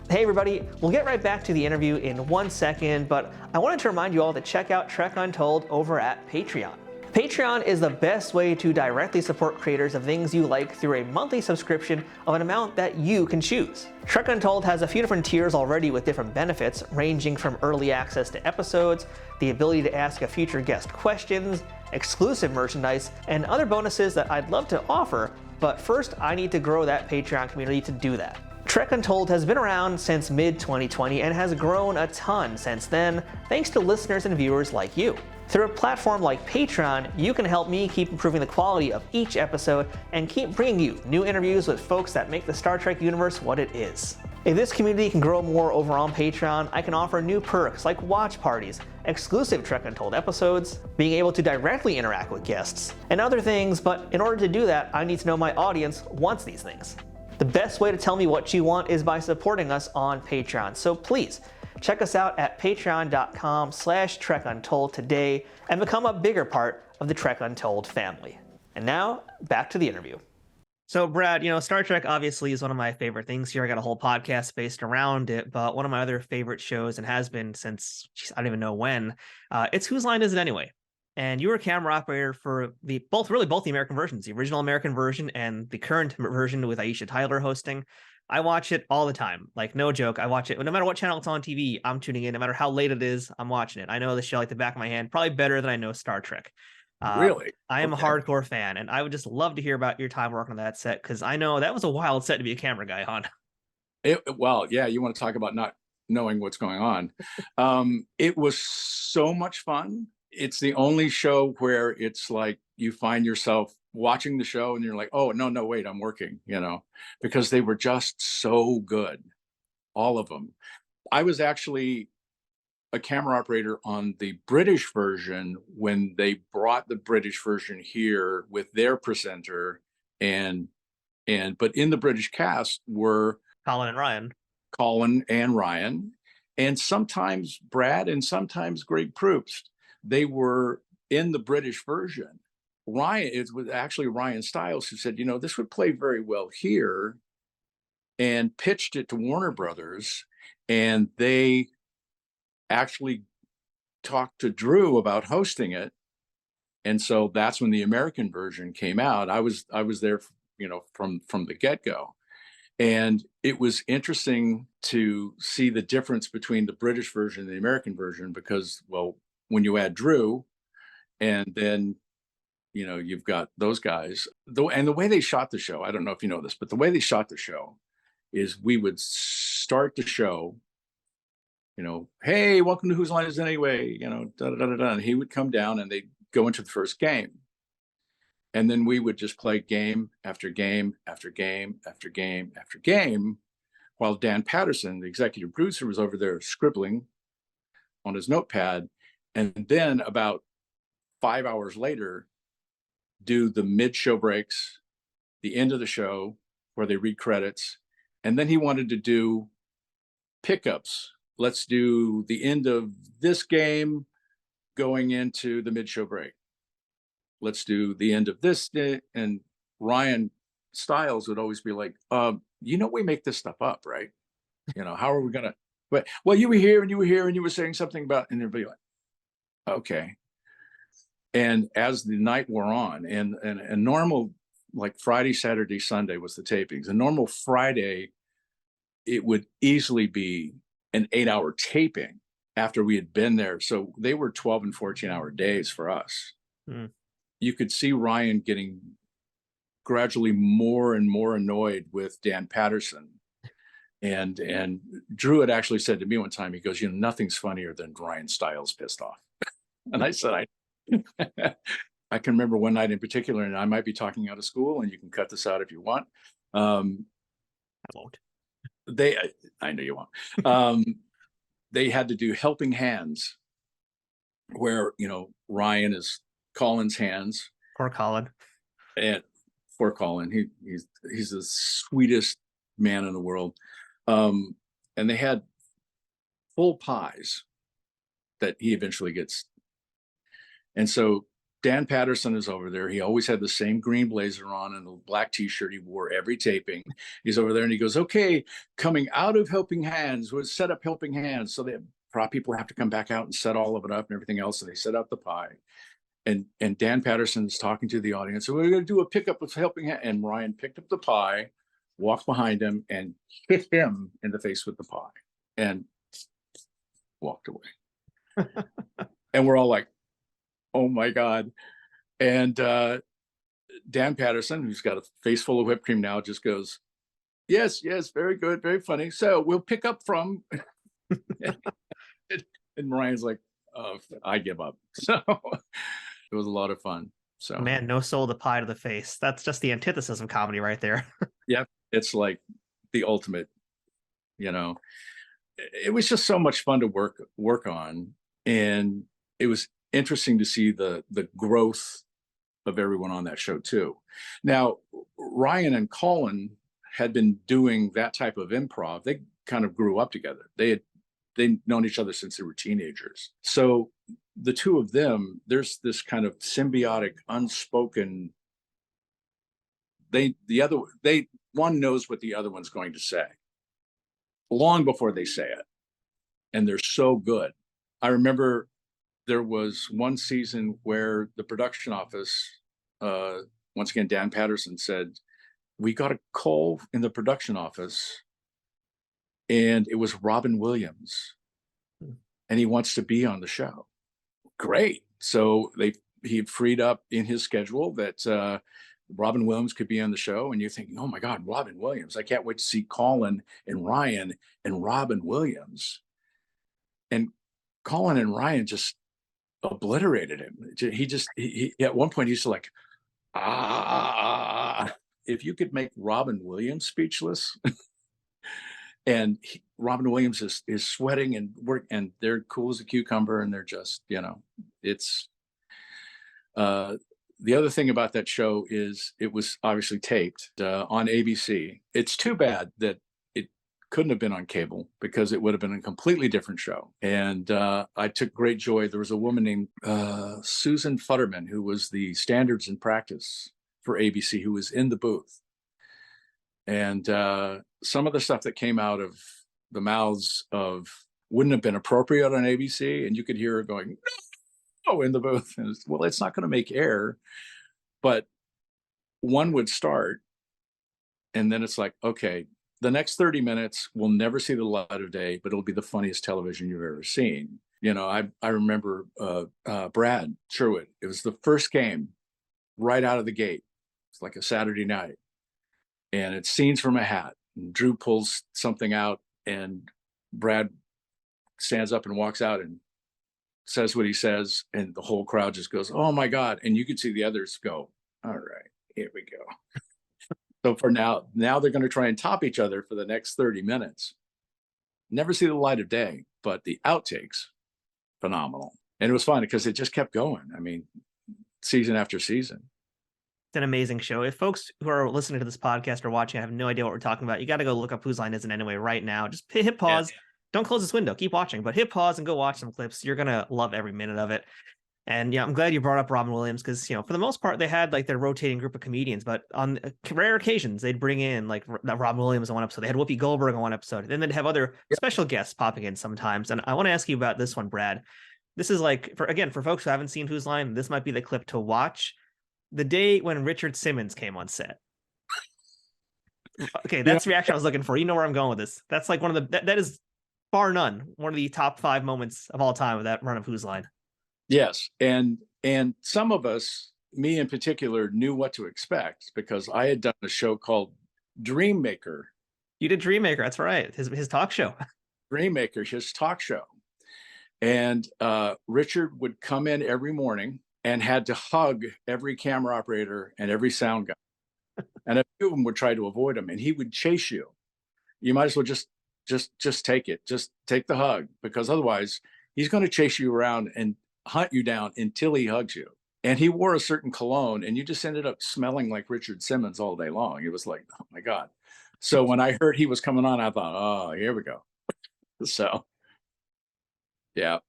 Hey everybody, we'll get right back to the interview in 1 second, but I wanted to remind you all to check out Trek Untold over at Patreon. Patreon is the best way to directly support creators of things you like through a monthly subscription of an amount that you can choose. Trek Untold has a few different tiers already with different benefits, ranging from early access to episodes, the ability to ask a future guest questions, exclusive merchandise, and other bonuses that I'd love to offer, but first I need to grow that Patreon community to do that. Trek Untold has been around since mid-2020 and has grown a ton since then, thanks to listeners and viewers like you. Through a platform like Patreon, you can help me keep improving the quality of each episode and keep bringing you new interviews with folks that make the Star Trek universe what it is. If this community can grow more over on Patreon, I can offer new perks like watch parties, exclusive Trek Untold episodes, being able to directly interact with guests, and other things, but in order to do that, I need to know my audience wants these things. The best way to tell me what you want is by supporting us on Patreon, so please, check us out at patreon.com/TrekUntold today and become a bigger part of the Trek Untold family. And now, back to the interview. So Brad, Star Trek obviously is one of my favorite things here. I got a whole podcast based around it, but one of my other favorite shows, and has been since, I don't even know when, it's Whose Line Is It Anyway? And you were a camera operator for both the American versions, the original American version and the current version with Aisha Tyler hosting. I watch it all the time. Like, no joke. I watch it no matter what channel it's on TV. I'm tuning in. No matter how late it is, I'm watching it. I know the show like the back of my hand, probably better than I know Star Trek. Really? I am a hardcore fan, and I would just love to hear about your time working on that set, because I know that was a wild set to be a camera guy on. Well, yeah, you want to talk about not knowing what's going on. It was so much fun. It's the only show where it's like you find yourself watching the show and you're like, oh, no, wait, I'm working, because they were just so good, all of them. I was actually a camera operator on the British version when they brought the British version here with their presenter, but in the British cast were Colin and Ryan. and sometimes Brad and sometimes Greg Proops. They were in the British version. It was actually Ryan Stiles who said, this would play very well here, and pitched it to Warner Brothers, and they actually talked to Drew about hosting it. And so that's when the American version came out. I was there, from the get-go. And it was interesting to see the difference between the British version and the American version, because, well, when you add Drew, and then, you've got those guys, and the way they shot the show, I don't know if you know this, but the way they shot the show is we would start the show, hey, welcome to Whose Line Is It Anyway, and he would come down and they'd go into the first game. And then we would just play game after game after game after game after game, while Dan Patterson, the executive producer, was over there scribbling on his notepad. And then about 5 hours later, do the mid-show breaks, the end of the show where they read credits. And then he wanted to do pickups. Let's do the end of this game going into the mid-show break. Let's do the end of this day. And Ryan Stiles would always be like, we make this stuff up, right? How are we going to, but, well, you were here and you were here and you were saying something about, and everybody like, okay. And as the night wore on, and normal, like Friday, Saturday, Sunday was the tapings. A normal Friday, it would easily be an 8-hour taping after we had been there. So they were 12 and 14-hour days for us. Mm. You could see Ryan getting gradually more and more annoyed with Dan Patterson. And Drew had actually said to me one time, he goes, nothing's funnier than Ryan Stiles pissed off. And I said, I can remember one night in particular, and I might be talking out of school, and you can cut this out if you want. I won't. I know you won't. They had to do helping hands, where, Ryan is Colin's hands. Poor Colin. And poor Colin. He's the sweetest man in the world. And they had full pies that he eventually gets. And so Dan Patterson is over there. He always had the same green blazer on and the black t-shirt he wore every taping. He's over there and he goes, okay, coming out of helping hands, we'll set up helping hands. So the prop people have to come back out and set all of it up and everything else. So they set up the pie. And Dan Patterson's talking to the audience. So we're going to do a pickup of helping hand. And Ryan picked up the pie, walked behind him, and hit him in the face with the pie and walked away. And we're all like, oh my God. And Dan Patterson, who's got a face full of whipped cream now, just goes, yes, very good, very funny. So we'll pick up from, and Ryan's like, oh, I give up. So it was a lot of fun. So man, no soul to pie to the face. That's just the antithesis of comedy right there. Yep. It's like the ultimate, it was just so much fun to work on. And it was interesting to see the growth of everyone on that show too. Now, Ryan and Colin had been doing that type of improv. They kind of grew up together. They'd known each other since they were teenagers. So the two of them, there's this kind of symbiotic, unspoken, one knows what the other one's going to say long before they say it. And they're so good. I remember there was one season where the production office, once again, Dan Patterson said, we got a call in the production office and it was Robin Williams and he wants to be on the show. Great. So he freed up in his schedule that Robin Williams could be on the show. And you're thinking, oh my God, Robin Williams. I can't wait to see Colin and Ryan and Robin Williams. And Colin and Ryan just obliterated him. He at one point he's like, if you could make Robin Williams speechless. And Robin Williams is sweating and they're cool as a cucumber, and they're just, it's the other thing about that show is it was obviously taped on ABC. It's too bad that it couldn't have been on cable because it would have been a completely different show. And I took great joy. There was a woman named Susan Futterman, who was the standards and practice for ABC, who was in the booth. And some of the stuff that came out of the mouths of wouldn't have been appropriate on ABC. And you could hear her going, no, in the booth. And well, it's not going to make air. But one would start. And then it's like, okay, the next 30 minutes will never see the light of day, but it'll be the funniest television you've ever seen. You know, I remember Brad Sherwood. It was the first game right out of the gate. It's like a Saturday night. And it's scenes from a hat. And Drew pulls something out, and Brad stands up and walks out and says what he says. And the whole crowd just goes, oh my God. And you could see the others go, all right, here we go. So for now they're going to try and top each other for the next 30 minutes. Never see the light of day, but the outtakes, phenomenal. And it was fun because it just kept going. I mean, season after season. It's an amazing show. If folks who are listening to this podcast or watching have no idea what we're talking about, you got to go look up Whose Line Is It Anyway right now. Just hit pause. Yeah. Don't close this window. Keep watching, but hit pause and go watch some clips. You're going to love every minute of it. And yeah, I'm glad you brought up Robin Williams because, you know, for the most part, they had like their rotating group of comedians, but on rare occasions, they'd bring in like Robin Williams on one episode. They had Whoopi Goldberg on one episode. Then they'd have other special guests popping in sometimes. And I want to ask you about this one, Brad. This is like, for folks who haven't seen Whose Line, this might be the clip to watch. The day when Richard Simmons came on set. Okay, that's the reaction I was looking for. You know where I'm going with this. That's like one of the, that is bar none, one of the top 5 moments of all time of that run of Whose Line. Yes. And some of us, me in particular, knew what to expect because I had done a show called Dream Maker. You did Dream Maker. That's right. His talk show. Dream Maker, his talk show. And Richard would come in every morning and had to hug every camera operator and every sound guy. And a few of them would try to avoid him, and he would chase you. You might as well just take it. Just take the hug, because otherwise he's going to chase you around and hunt you down until he hugs you. And he wore a certain cologne, and you just ended up smelling like Richard Simmons all day long. It was like, oh my God. So when I heard he was coming on, I thought, oh, here we go. So yeah,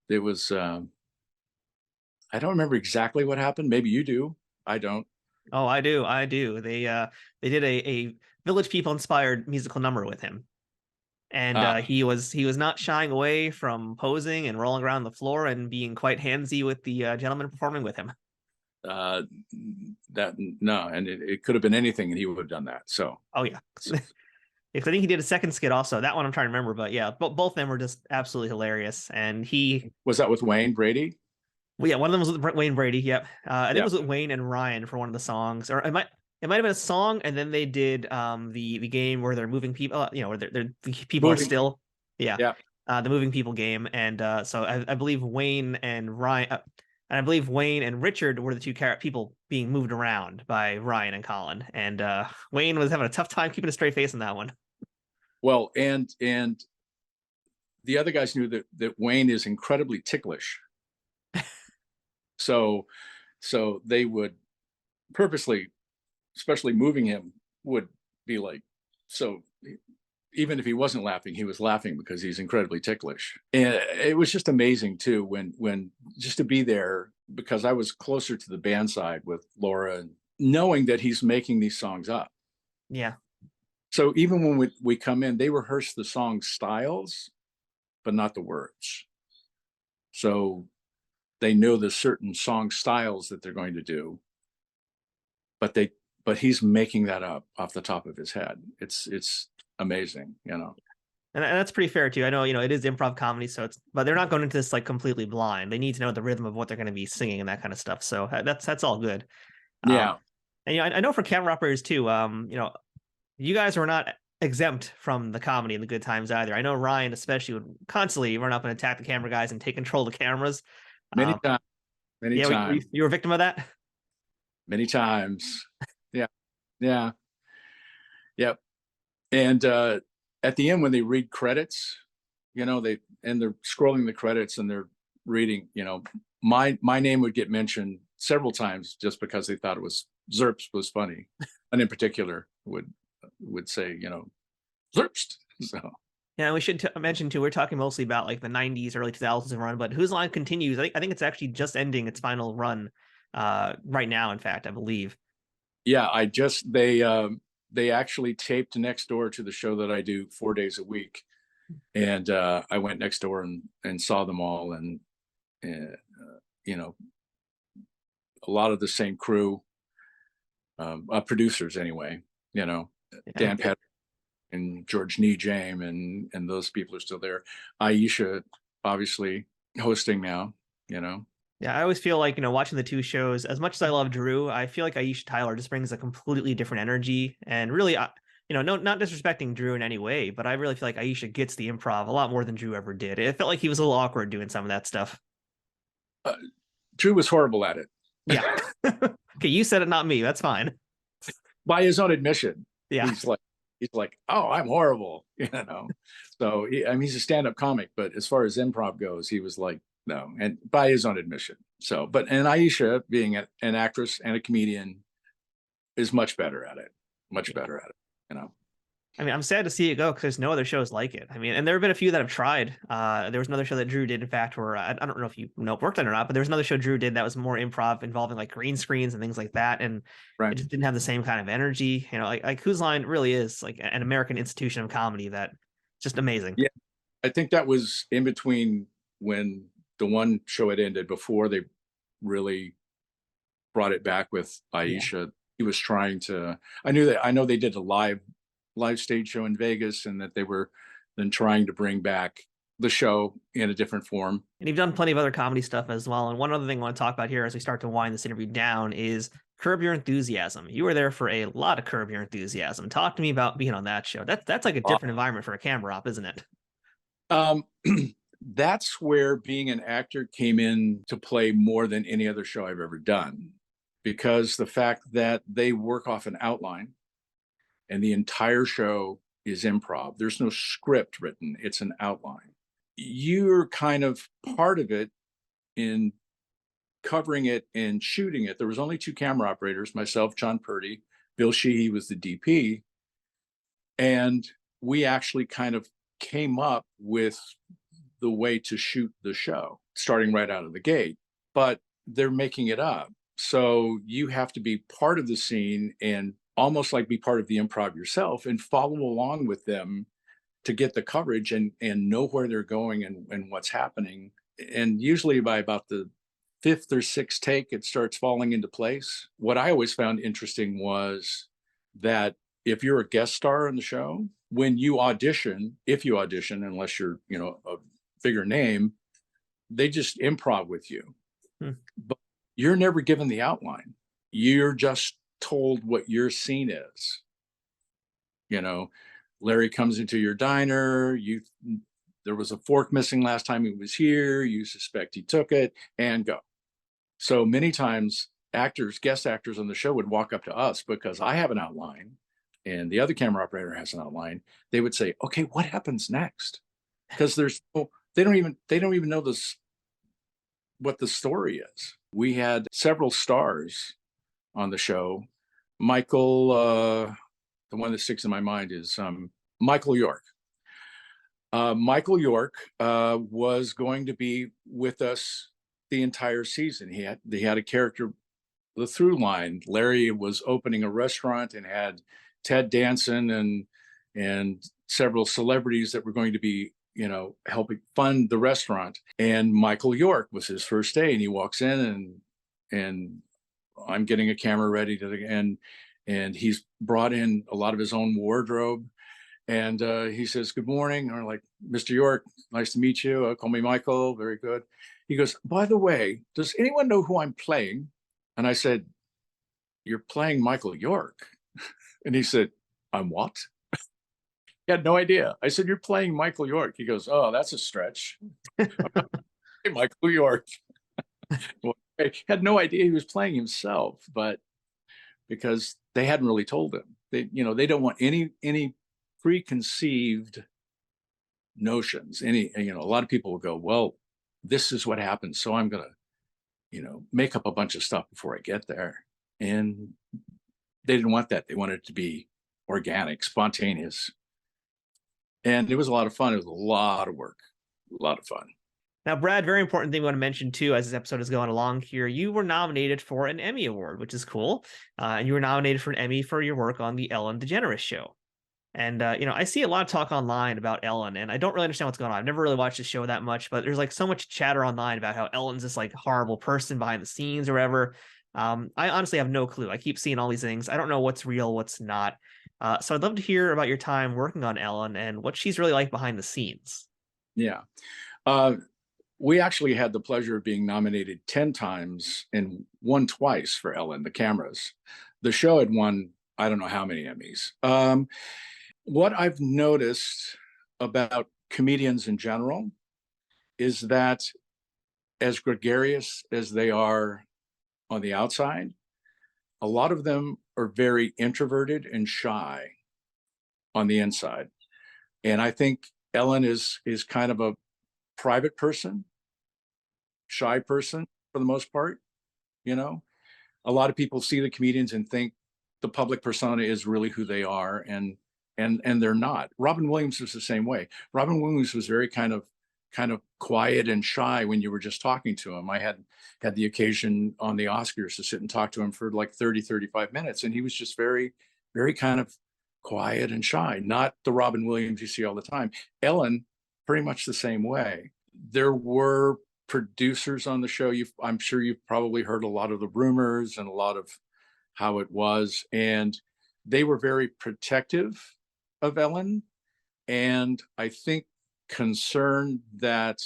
it was, I don't remember exactly what happened. Maybe you do. I don't. Oh, I do. They did a Village People inspired musical number with him. And he was not shying away from posing and rolling around the floor and being quite handsy with the gentleman performing with him. And it could have been anything, and he would have done that. So. Oh yeah. I think he did a second skit also. That one I'm trying to remember, but yeah, both of them were just absolutely hilarious. And he was that with Wayne Brady. Well, yeah, one of them was with Wayne Brady. Yep, I think it was with Wayne and Ryan for one of the songs, or it might have been a song, and then they did the game where they're moving people, where the people moving. Are still, the moving people game, and so I believe Wayne and Ryan, and I believe Wayne and Richard were the two people being moved around by Ryan and Colin, and Wayne was having a tough time keeping a straight face on that one. Well, and the other guys knew that Wayne is incredibly ticklish. So they would purposely, especially moving him, would be like, so even if he wasn't laughing, he was laughing because he's incredibly ticklish. And it was just amazing too, when just to be there, because I was closer to the band side with Laura, and knowing that he's making these songs up. Yeah. So even when we come in, they rehearse the song styles, but not the words. So they know the certain song styles that they're going to do, but he's making that up off the top of his head. It's amazing, And that's pretty fair too. I know, it is improv comedy, but they're not going into this like completely blind. They need to know the rhythm of what they're going to be singing and that kind of stuff. So that's all good. Yeah. And I know for camera operators too, you guys were not exempt from the comedy and the good times either. I know Ryan especially would constantly run up and attack the camera guys and take control of the cameras. Many times. You were a victim of that? Many times. Yeah. Yep. And at the end, when they read credits, they're scrolling the credits and they're reading, my name would get mentioned several times just because they thought it was Zerbst was funny. And in particular would say, Zerbst. So Yeah, we should mention too, we're talking mostly about like the 90s, early 2000s run, but Whose Line continues. I think it's actually just ending its final run right now, in fact, I believe. yeah, they actually taped next door to the show that I do 4 days a week. And I went next door and saw them all, and you know, a lot of the same crew, producers anyway, Yeah. Dan Pett and George Nejame and those people are still there. Aisha, obviously hosting now, Yeah, I always feel like, watching the two shows, as much as I love Drew, I feel like Aisha Tyler just brings a completely different energy. And really, no, not disrespecting Drew in any way, but I really feel like Aisha gets the improv a lot more than Drew ever did. It felt like he was a little awkward doing some of that stuff. Drew was horrible at it. Yeah. Okay, you said it, not me. That's fine. By his own admission. Yeah. He's like, oh, I'm horrible, So he's a stand-up comic, but as far as improv goes, he was like, no, and by his own admission. So, and Aisha, being an actress and a comedian, is much better at it. Much better at it, I mean, I'm sad to see it go because there's no other shows like it. I mean, and there have been a few that have tried. There was another show that Drew did, in fact, where I don't know if you worked on it or not, but there was another show Drew did that was more improv, involving like green screens and things like that, and Right. it just didn't have the same kind of energy. Like Whose Line really is like an American institution of comedy that just amazing. Yeah, I think that was in between when the one show had ended, before they really brought it back with Aisha. Yeah. He was trying to. I know they did a live stage show in Vegas, and that they were then trying to bring back the show in a different form. And you've done plenty of other comedy stuff as well. And one other thing I want to talk about here as we start to wind this interview down is Curb Your Enthusiasm. You were there for a lot of Curb Your Enthusiasm. Talk to me about being on that show. That's like a different environment for a camera op, isn't it? That's where being an actor came in to play more than any other show I've ever done, because the fact that they work off an outline and the entire show is improv. There's no script written. It's an outline. You're kind of part of it in covering it and shooting it. There was only two camera operators, myself, John Purdy, Bill Sheehy was the DP. And we actually kind of came up with the way to shoot the show, starting right out of the gate, but they're making it up. So you have to be part of the scene and almost like be part of the improv yourself and follow along with them to get the coverage and know where they're going and what's happening. And usually by about the fifth or sixth take, it starts falling into place. What I always found interesting was that if you're a guest star on the show, when you audition, unless you're, a bigger name, they just improv with you. But you're never given the outline. You're just told what your scene is. Larry comes into your diner, there was a fork missing last time he was here, you suspect he took it, and go. So many times guest actors on the show would walk up to us, because I have an outline and the other camera operator has an outline. They would say, okay, what happens next? Because they don't even know what the story is. We had several stars on the show. Michael, the one that sticks in my mind is Michael York. Michael York was going to be with us the entire season. He had a character, the through line. Larry was opening a restaurant and had Ted Danson and several celebrities that were going to be, helping fund the restaurant. And Michael York was his first day, and he walks in and I'm getting a camera ready and he's brought in a lot of his own wardrobe. And he says, good morning. And I'm like, Mr. York, nice to meet you. Call me Michael. Very good. He goes, by the way, does anyone know who I'm playing? And I said, you're playing Michael York. And he said, I'm what? He had no idea. I said, you're playing Michael York. He goes, oh, that's a stretch. Hey, Michael York. Well, I had no idea he was playing himself, but because they hadn't really told him. They don't want any preconceived notions. A lot of people will go, well, this is what happens, so I'm gonna, make up a bunch of stuff before I get there. And they didn't want that. They wanted it to be organic, spontaneous. And it was a lot of fun. It was a lot of work, a lot of fun. Now, Brad, very important thing we want to mention too, as this episode is going along here, you were nominated for an Emmy Award, which is cool. And you were nominated for an Emmy for your work on the Ellen Degeneres show. And, I see a lot of talk online about Ellen, and I don't really understand what's going on. I've never really watched the show that much, but there's like so much chatter online about how Ellen's this like horrible person behind the scenes or whatever. I honestly have no clue. I keep seeing all these things. I don't know what's real, what's not. So I'd love to hear about your time working on Ellen and what she's really like behind the scenes. Yeah. We actually had the pleasure of being nominated 10 times and won twice for Ellen, the cameras. The show had won, I don't know how many Emmys. What I've noticed about comedians in general is that as gregarious as they are on the outside, a lot of them are very introverted and shy on the inside. And I think Ellen is kind of a private person, shy person for the most part. A lot of people see the comedians and think the public persona is really who they are, and they're not. Robin Williams was the same way. Robin Williams was very kind of quiet and shy when you were just talking to him. I had the occasion on the Oscars to sit and talk to him for like 35 minutes, and he was just very, very kind of quiet and shy, not the Robin Williams you see all the time. Ellen, pretty much the same way. There were producers on the show. I'm sure you've probably heard a lot of the rumors and a lot of how it was, and they were very protective of Ellen, and I think concerned that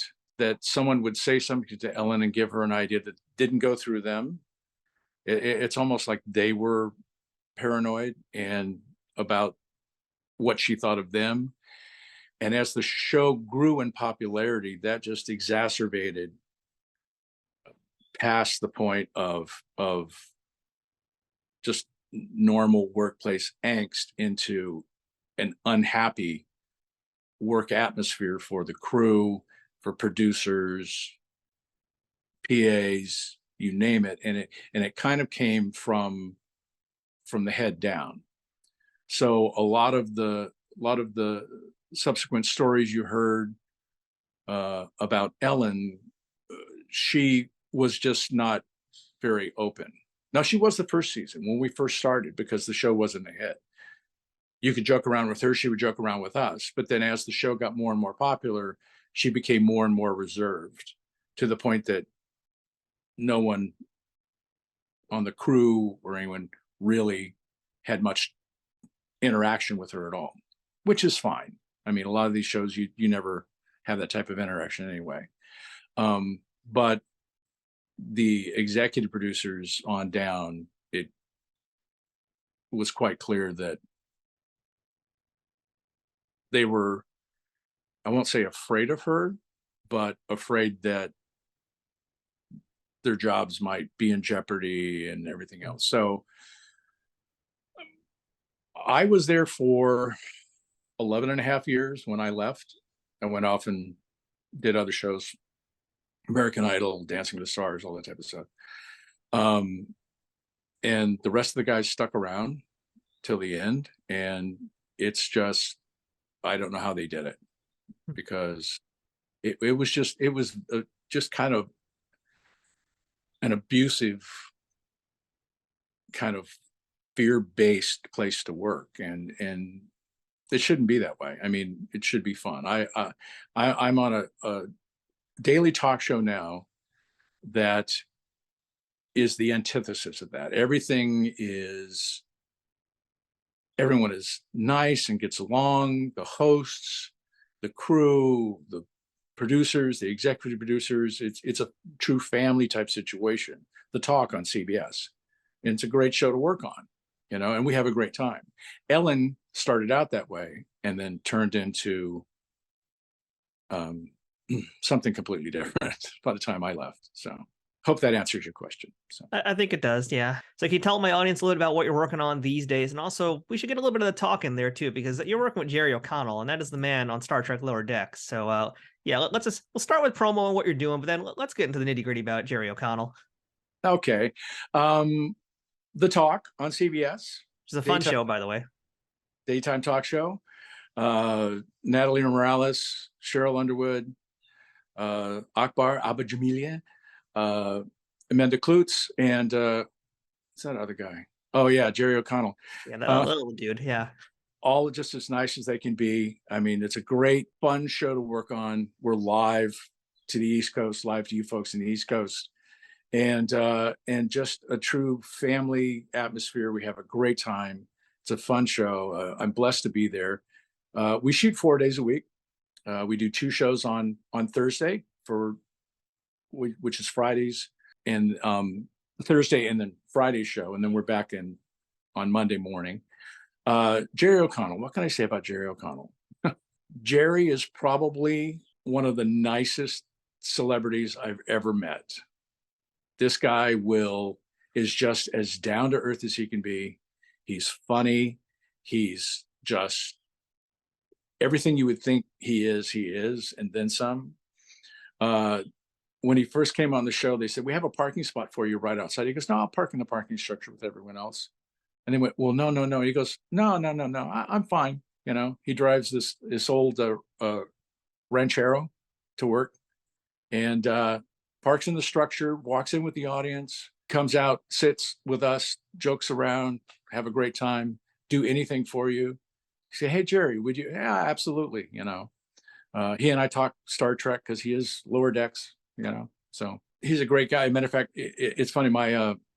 someone would say something to Ellen and give her an idea that didn't go through them. It's almost like they were paranoid and about what she thought of them. And as the show grew in popularity, that just exacerbated past the point of just normal workplace angst into an unhappy work atmosphere for the crew, for producers, PAs, you name it. And it kind of came from the head down. So a lot of the subsequent stories you heard about Ellen, she was just not very open. Now, she was the first season when we first started because the show wasn't a hit. You could joke around with her, she would joke around with us. But then as the show got more and more popular, she became more and more reserved, to the point that no one on the crew or anyone really had much interaction with her at all, which is fine. I mean, a lot of these shows, you never have that type of interaction anyway. But the executive producers on down, it was quite clear that they were, I won't say afraid of her, but afraid that their jobs might be in jeopardy and everything else. So I was there for 11 and a half years. When I left, I went off and did other shows, American Idol, Dancing with the Stars, all that type of stuff. And the rest of the guys stuck around till the end. And it's just, I don't know how they did it, because it was just kind of an abusive, kind of fear-based place to work, and it shouldn't be that way. I mean, it should be fun. I'm on a daily talk show now that is the antithesis of that. Everyone is nice and gets along. The hosts, the crew, the producers, the executive producers. It's a true family type situation. The Talk on CBS, and it's a great show to work on, and we have a great time. Ellen started out that way and then turned into something completely different by the time I left. So hope that answers your question. So I think it does, yeah. So can you tell my audience a little bit about what you're working on these days? And also, we should get a little bit of the talk in there too, because you're working with Jerry O'Connell, and that is the man on Star Trek Lower Decks. So yeah, we'll start with promo and what you're doing, but then let's get into the nitty gritty about Jerry O'Connell. Okay. The Talk on CBS. Which is a fun show, by the way. Daytime talk show. Natalie Morales, Cheryl Underwood, Akbar Abajamilia, Amanda Klutz, and what's that other guy? Oh yeah, Jerry O'Connell. Yeah, that little dude. Yeah. All just as nice as they can be. I mean, it's a great, fun show to work on. We're live to the East Coast, live to you folks in the East Coast, and just a true family atmosphere. We have a great time. It's a fun show. I'm blessed to be there. We shoot 4 days a week. We do 2 shows on Thursday which is Fridays, and Thursday and then Friday show, and then we're back in on Monday morning. Jerry O'Connell, what can I say about Jerry O'Connell? Jerry is probably one of the nicest celebrities I've ever met. This guy is just as down to earth as he can be. He's funny. He's just everything you would think he is, and then some. When he first came on the show, they said, "We have a parking spot for you right outside." He goes, "No, I'll park in the parking structure with everyone else." And they went, "Well, no." He goes, No, I'm fine. He drives this old Ranchero to work, and parks in the structure, walks in with the audience, comes out, sits with us, jokes around, have a great time, do anything for you. Say, "Hey, Jerry, would you?" "Yeah, absolutely." He and I talk Star Trek because he is Lower Decks, so he's a great guy. Matter of fact, it's funny.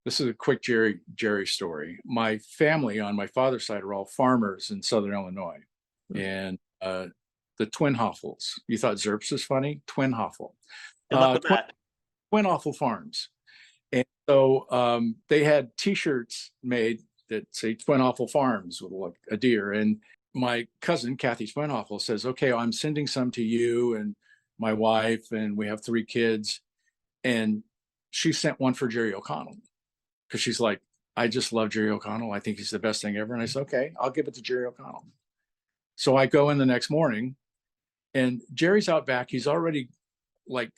This is a quick Jerry story. My family on my father's side are all farmers in Southern Illinois, and the Twin Hoffels. You thought Zerbst was funny? Twin Hoffel. Good luck with that. Twin Hoffel Farms. And so they had T-shirts made that say Twin Hoffel Farms with a deer. And my cousin, Kathy Twin Hoffel, says, "Okay, I'm sending some to you and my wife, and we have 3 kids." And she sent one for Jerry O'Connell because she's like, "I just love Jerry O'Connell. I think he's the best thing ever." And I said, "Okay, I'll give it to Jerry O'Connell." So I go in the next morning, and Jerry's out back. He's already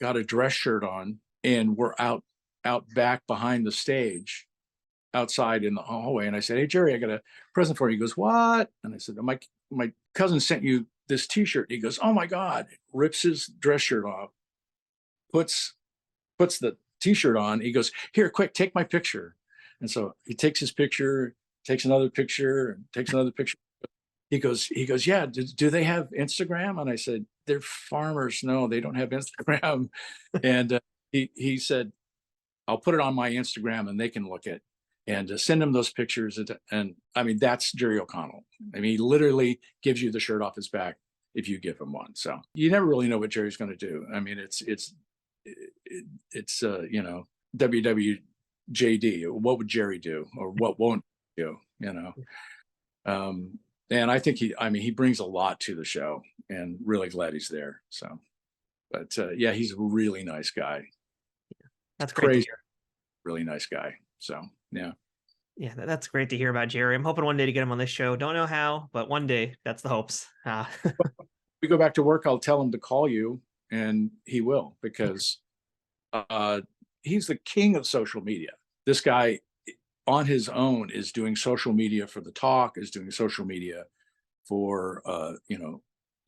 got a dress shirt on, and we're out back behind the stage, outside in the hallway. And I said, "Hey, Jerry, I got a present for you." He goes, "What?" And I said, My cousin sent you this T-shirt." He goes, "Oh my God!" Rips his dress shirt off, puts the T-shirt on. He goes, "Here, quick, take my picture." And so he takes his picture, takes another picture, and takes another picture. He goes, "Yeah, do they have Instagram?" And I said, "They're farmers. No, they don't have Instagram." And he said, "I'll put it on my Instagram and they can look at and send him those pictures." And I mean, that's Jerry O'Connell. I mean, he literally gives you the shirt off his back if you give him one. So you never really know what Jerry's going to do. I mean, it's WWJD. What would Jerry do, or what won't he do? And I think he brings a lot to the show, and really glad he's there. So, but yeah, he's a really nice guy. That's great to hear. Really nice guy. So yeah. Yeah, that's great to hear about Jerry. I'm hoping one day to get him on this show. Don't know how, but one day. That's the hopes. We go back to work, I'll tell him to call you, and he will, because he's the king of social media. This guy on his own is doing social media for the talk, is doing social media for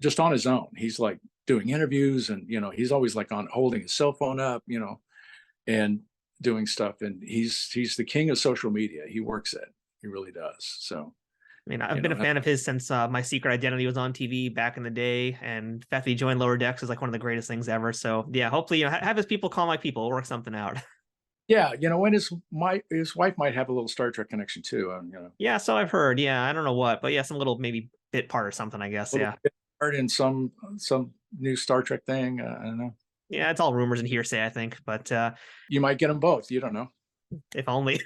just on his own. He's like doing interviews, and he's always on holding his cell phone up, and doing stuff. And he's the king of social media. He works it. He really does. So I mean, I've been a fan of his since My Secret Identity was on TV back in the day, and the fact that he joined Lower Decks is one of the greatest things ever. So yeah, hopefully have his people call my people, work something out. Yeah, when his wife might have a little Star Trek connection too. Yeah, so I've heard. Yeah, I don't know what, but yeah, some little maybe bit part or something, I guess. Yeah, bit part in some new Star Trek thing. I don't know. Yeah, it's all rumors and hearsay, I think. But you might get them both. You don't know. If only.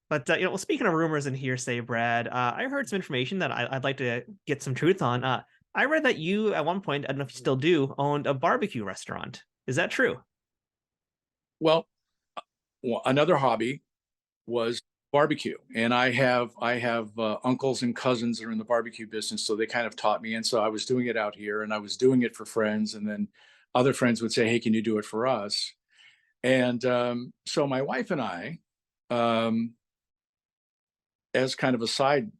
But well, speaking of rumors and hearsay, Brad, I heard some information that I'd like to get some truth on. I read that you, at one point, I don't know if you still do, owned a barbecue restaurant. Is that true? Well, another hobby was barbecue, and I have uncles and cousins that are in the barbecue business, so they kind of taught me. And so I was doing it out here, and I was doing it for friends, and then other friends would say, "Hey, can you do it for us?" And so my wife and I, as kind of a side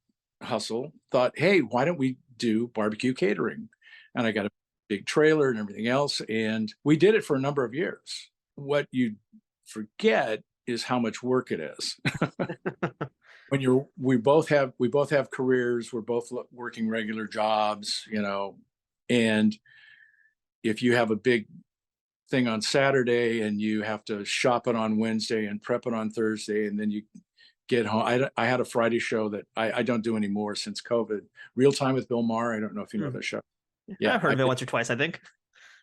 hustle, thought, "Hey, why don't we do barbecue catering. And I got a big trailer and everything else. And we did it for a number of years. What you forget is how much work it is. When we both have careers, we're both working regular jobs, and if you have a big thing on Saturday and you have to shop it on Wednesday and prep it on Thursday, and then you get home. I had a Friday show that I don't do anymore since COVID. Real Time with Bill Maher. I don't know if you know that show. Yeah, I've heard of it once or twice, I think.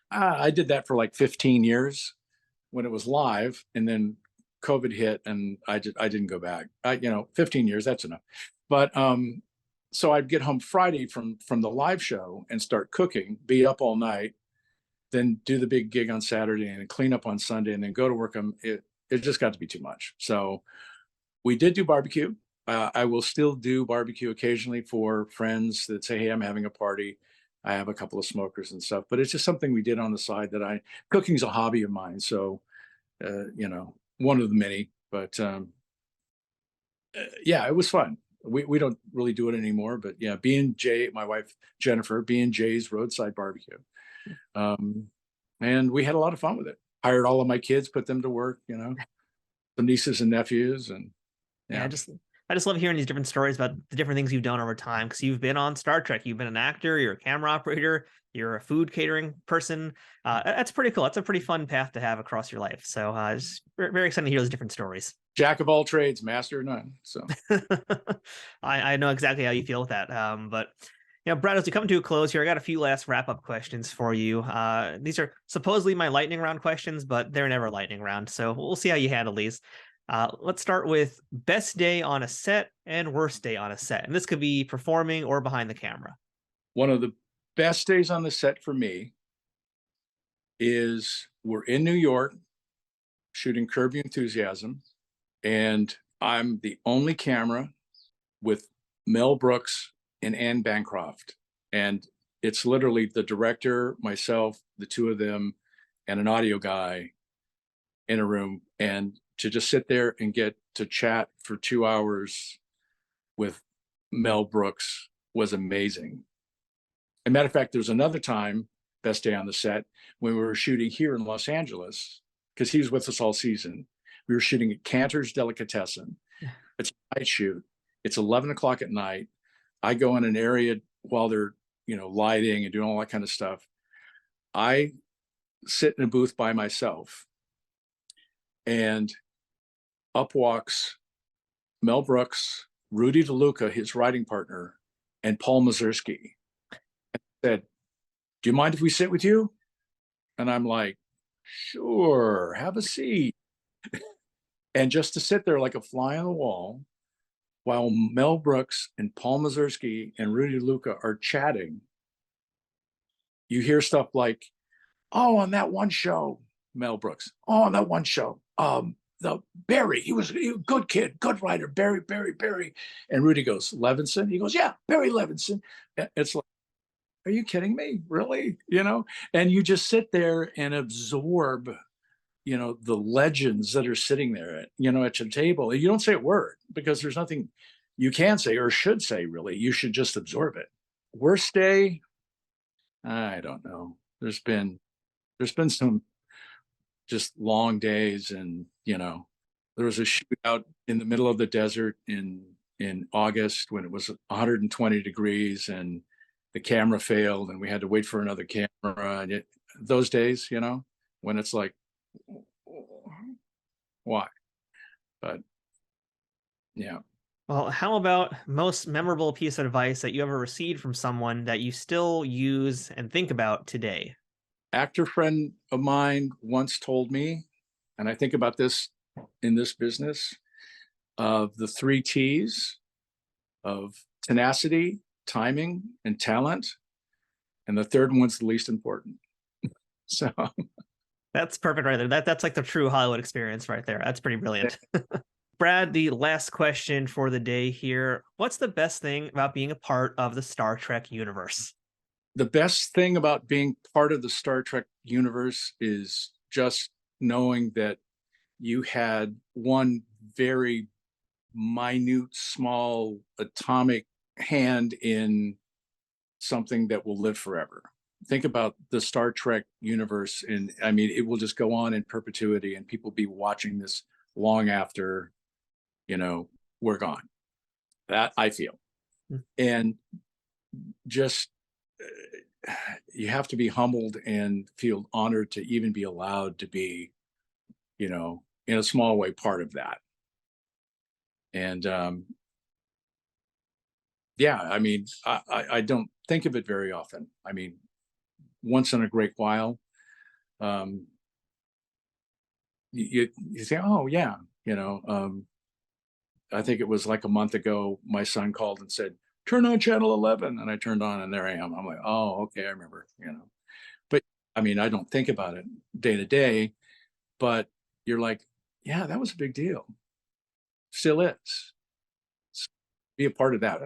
I did that for like 15 years when it was live, and then COVID hit, and I didn't go back. 15 years, that's enough. But so I'd get home Friday from the live show and start cooking, be up all night, then do the big gig on Saturday and clean up on Sunday, and then go to work. It just got to be too much. So we did do barbecue. I will still do barbecue occasionally for friends that say, hey, I'm having a party. I have a couple of smokers and stuff, but it's just something we did on the side cooking's a hobby of mine. So, one of the many, but yeah, it was fun. We don't really do it anymore, but yeah, B&J, my wife, Jennifer, B&J's Roadside Barbecue. And we had a lot of fun with it. Hired all of my kids, put them to work, some nieces and nephews, and yeah, I just love hearing these different stories about the different things you've done over time, because you've been on Star Trek, you've been an actor, you're a camera operator, you're a food catering person. That's pretty cool. That's a pretty fun path to have across your life. So it's very exciting to hear those different stories. Jack of all trades, master of none. So I know exactly how you feel with that. But Brad, as we come to a close here, I got a few last wrap-up questions for you. These are supposedly my lightning round questions, but they're never lightning round. So we'll see how you handle these. Let's start with best day on a set and worst day on a set. And this could be performing or behind the camera. One of the best days on the set for me is we're in New York shooting Curb Your Enthusiasm, and I'm the only camera with Mel Brooks and Anne Bancroft. And it's literally the director, myself, the two of them, and an audio guy in a room. And to just sit there and get to chat for 2 hours with Mel Brooks was amazing. As a matter of fact, there's another time, best day on the set, when we were shooting here in Los Angeles, because he was with us all season. We were shooting at Cantor's Delicatessen. It's a night shoot. It's 11 o'clock at night. I go in an area while they're, lighting and doing all that kind of stuff. I sit in a booth by myself, and up walks Mel Brooks, Rudy DeLuca, his writing partner, and Paul Mazursky. And said, do you mind if we sit with you? And I'm like, sure, have a seat. And just to sit there like a fly on the wall while Mel Brooks and Paul Mazursky and Rudy DeLuca are chatting, you hear stuff like, oh, on that one show, Mel Brooks, oh, on that one show, the Barry, he was a good kid, good writer, Barry. And Rudy goes, Levinson? He goes, yeah, Barry Levinson. It's like, are you kidding me? Really? And you just sit there and absorb, the legends that are sitting there at your table. You don't say a word because there's nothing you can say or should say, really. You should just absorb it. Worst day? I don't know. There's been some just long days, and there was a shootout in the middle of the desert in August when it was 120 degrees and the camera failed and we had to wait for another camera. And those days, when it's like, why? But yeah. Well, how about most memorable piece of advice that you ever received from someone that you still use and think about today? Actor friend of mine once told me, and I think about this in this business, of the 3 T's of tenacity, timing, and talent. And the third one's the least important. So that's perfect right there. That's like the true Hollywood experience right there. That's pretty brilliant. Brad, the last question for the day here. What's the best thing about being a part of the Star Trek universe? The best thing about being part of the Star Trek universe is just knowing that you had one very minute, small, atomic hand in something that will live forever. Think about the Star Trek universe, and I mean, it will just go on in perpetuity, and people be watching this long after, we're gone. That I feel. And just you have to be humbled and feel honored to even be allowed to be, in a small way, part of that. And yeah, I mean, I don't think of it very often. I mean, once in a great while, you say, oh yeah, I think it was like a month ago, my son called and said, turn on channel 11. And I turned on and there I am. I'm like, oh, okay, I remember, But I mean, I don't think about it day to day, but you're like, yeah, that was a big deal. Still is. So be a part of that.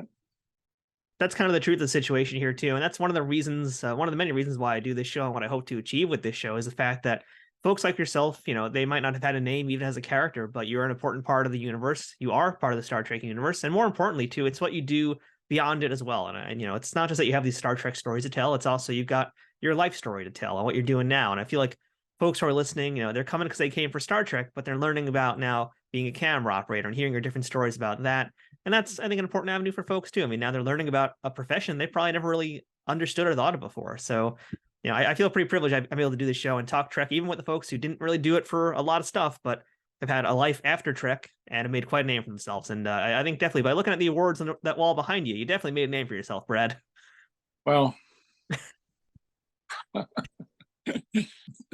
That's kind of the truth of the situation here too. And that's one of the reasons, one of the many reasons why I do this show and what I hope to achieve with this show is the fact that folks like yourself, they might not have had a name even as a character, but you're an important part of the universe. You are part of the Star Trek universe. And more importantly too, it's what you do beyond it as well. And it's not just that you have these Star Trek stories to tell, it's also you've got your life story to tell and what you're doing now. And I feel like folks who are listening, they're coming because they came for Star Trek, but they're learning about now being a camera operator and hearing your different stories about that. And that's, I think, an important avenue for folks too. I mean, now they're learning about a profession they probably never really understood or thought of before. So, I feel pretty privileged I'm able to do this show and talk Trek, even with the folks who didn't really do it for a lot of stuff, but have had a life after Trek and have made quite a name for themselves. And I think definitely by looking at the awards on that wall behind you, you definitely made a name for yourself, Brad. Well,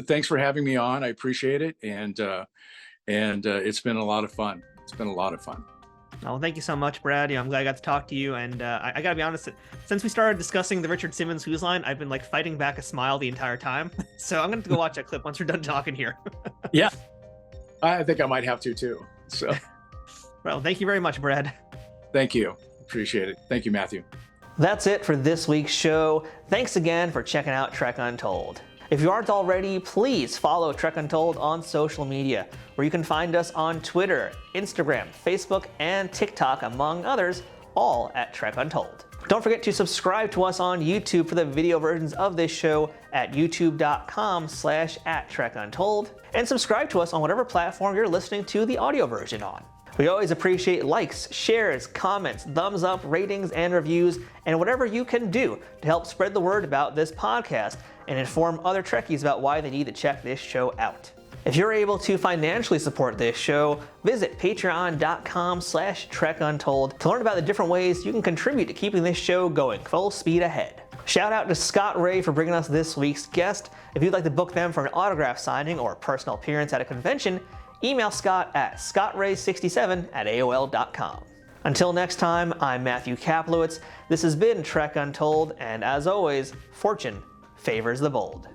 thanks for having me on. I appreciate it. And it's been a lot of fun. It's been a lot of fun. Well, thank you so much, Brad. I'm glad I got to talk to you. And I got to be honest, since we started discussing the Richard Simmons Who's Line, I've been fighting back a smile the entire time. So I'm going to go watch that clip once we're done talking here. Yeah, I think I might have to too. So, well, thank you very much, Brad. Thank you. Appreciate it. Thank you, Matthew. That's it for this week's show. Thanks again for checking out Trek Untold. If you aren't already, please follow Trek Untold on social media, where you can find us on Twitter, Instagram, Facebook, and TikTok, among others, all at Trek Untold. Don't forget to subscribe to us on YouTube for the video versions of this show at youtube.com/@TrekUntold, and subscribe to us on whatever platform you're listening to the audio version on. We always appreciate likes, shares, comments, thumbs up, ratings, and reviews, and whatever you can do to help spread the word about this podcast and inform other Trekkies about why they need to check this show out. If you're able to financially support this show, visit patreon.com/TrekUntold to learn about the different ways you can contribute to keeping this show going full speed ahead. Shout out to Scott Ray for bringing us this week's guest. If you'd like to book them for an autograph signing or personal appearance at a convention, email Scott at scottray67@aol.com. Until next time, I'm Matthew Kaplowitz. This has been Trek Untold, and as always, fortune favors the bold.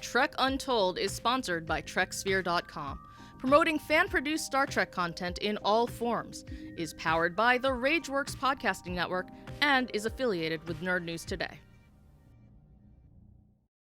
Trek Untold is sponsored by TrekSphere.com, promoting fan-produced Star Trek content in all forms, is powered by the RageWorks podcasting network, and is affiliated with Nerd News Today.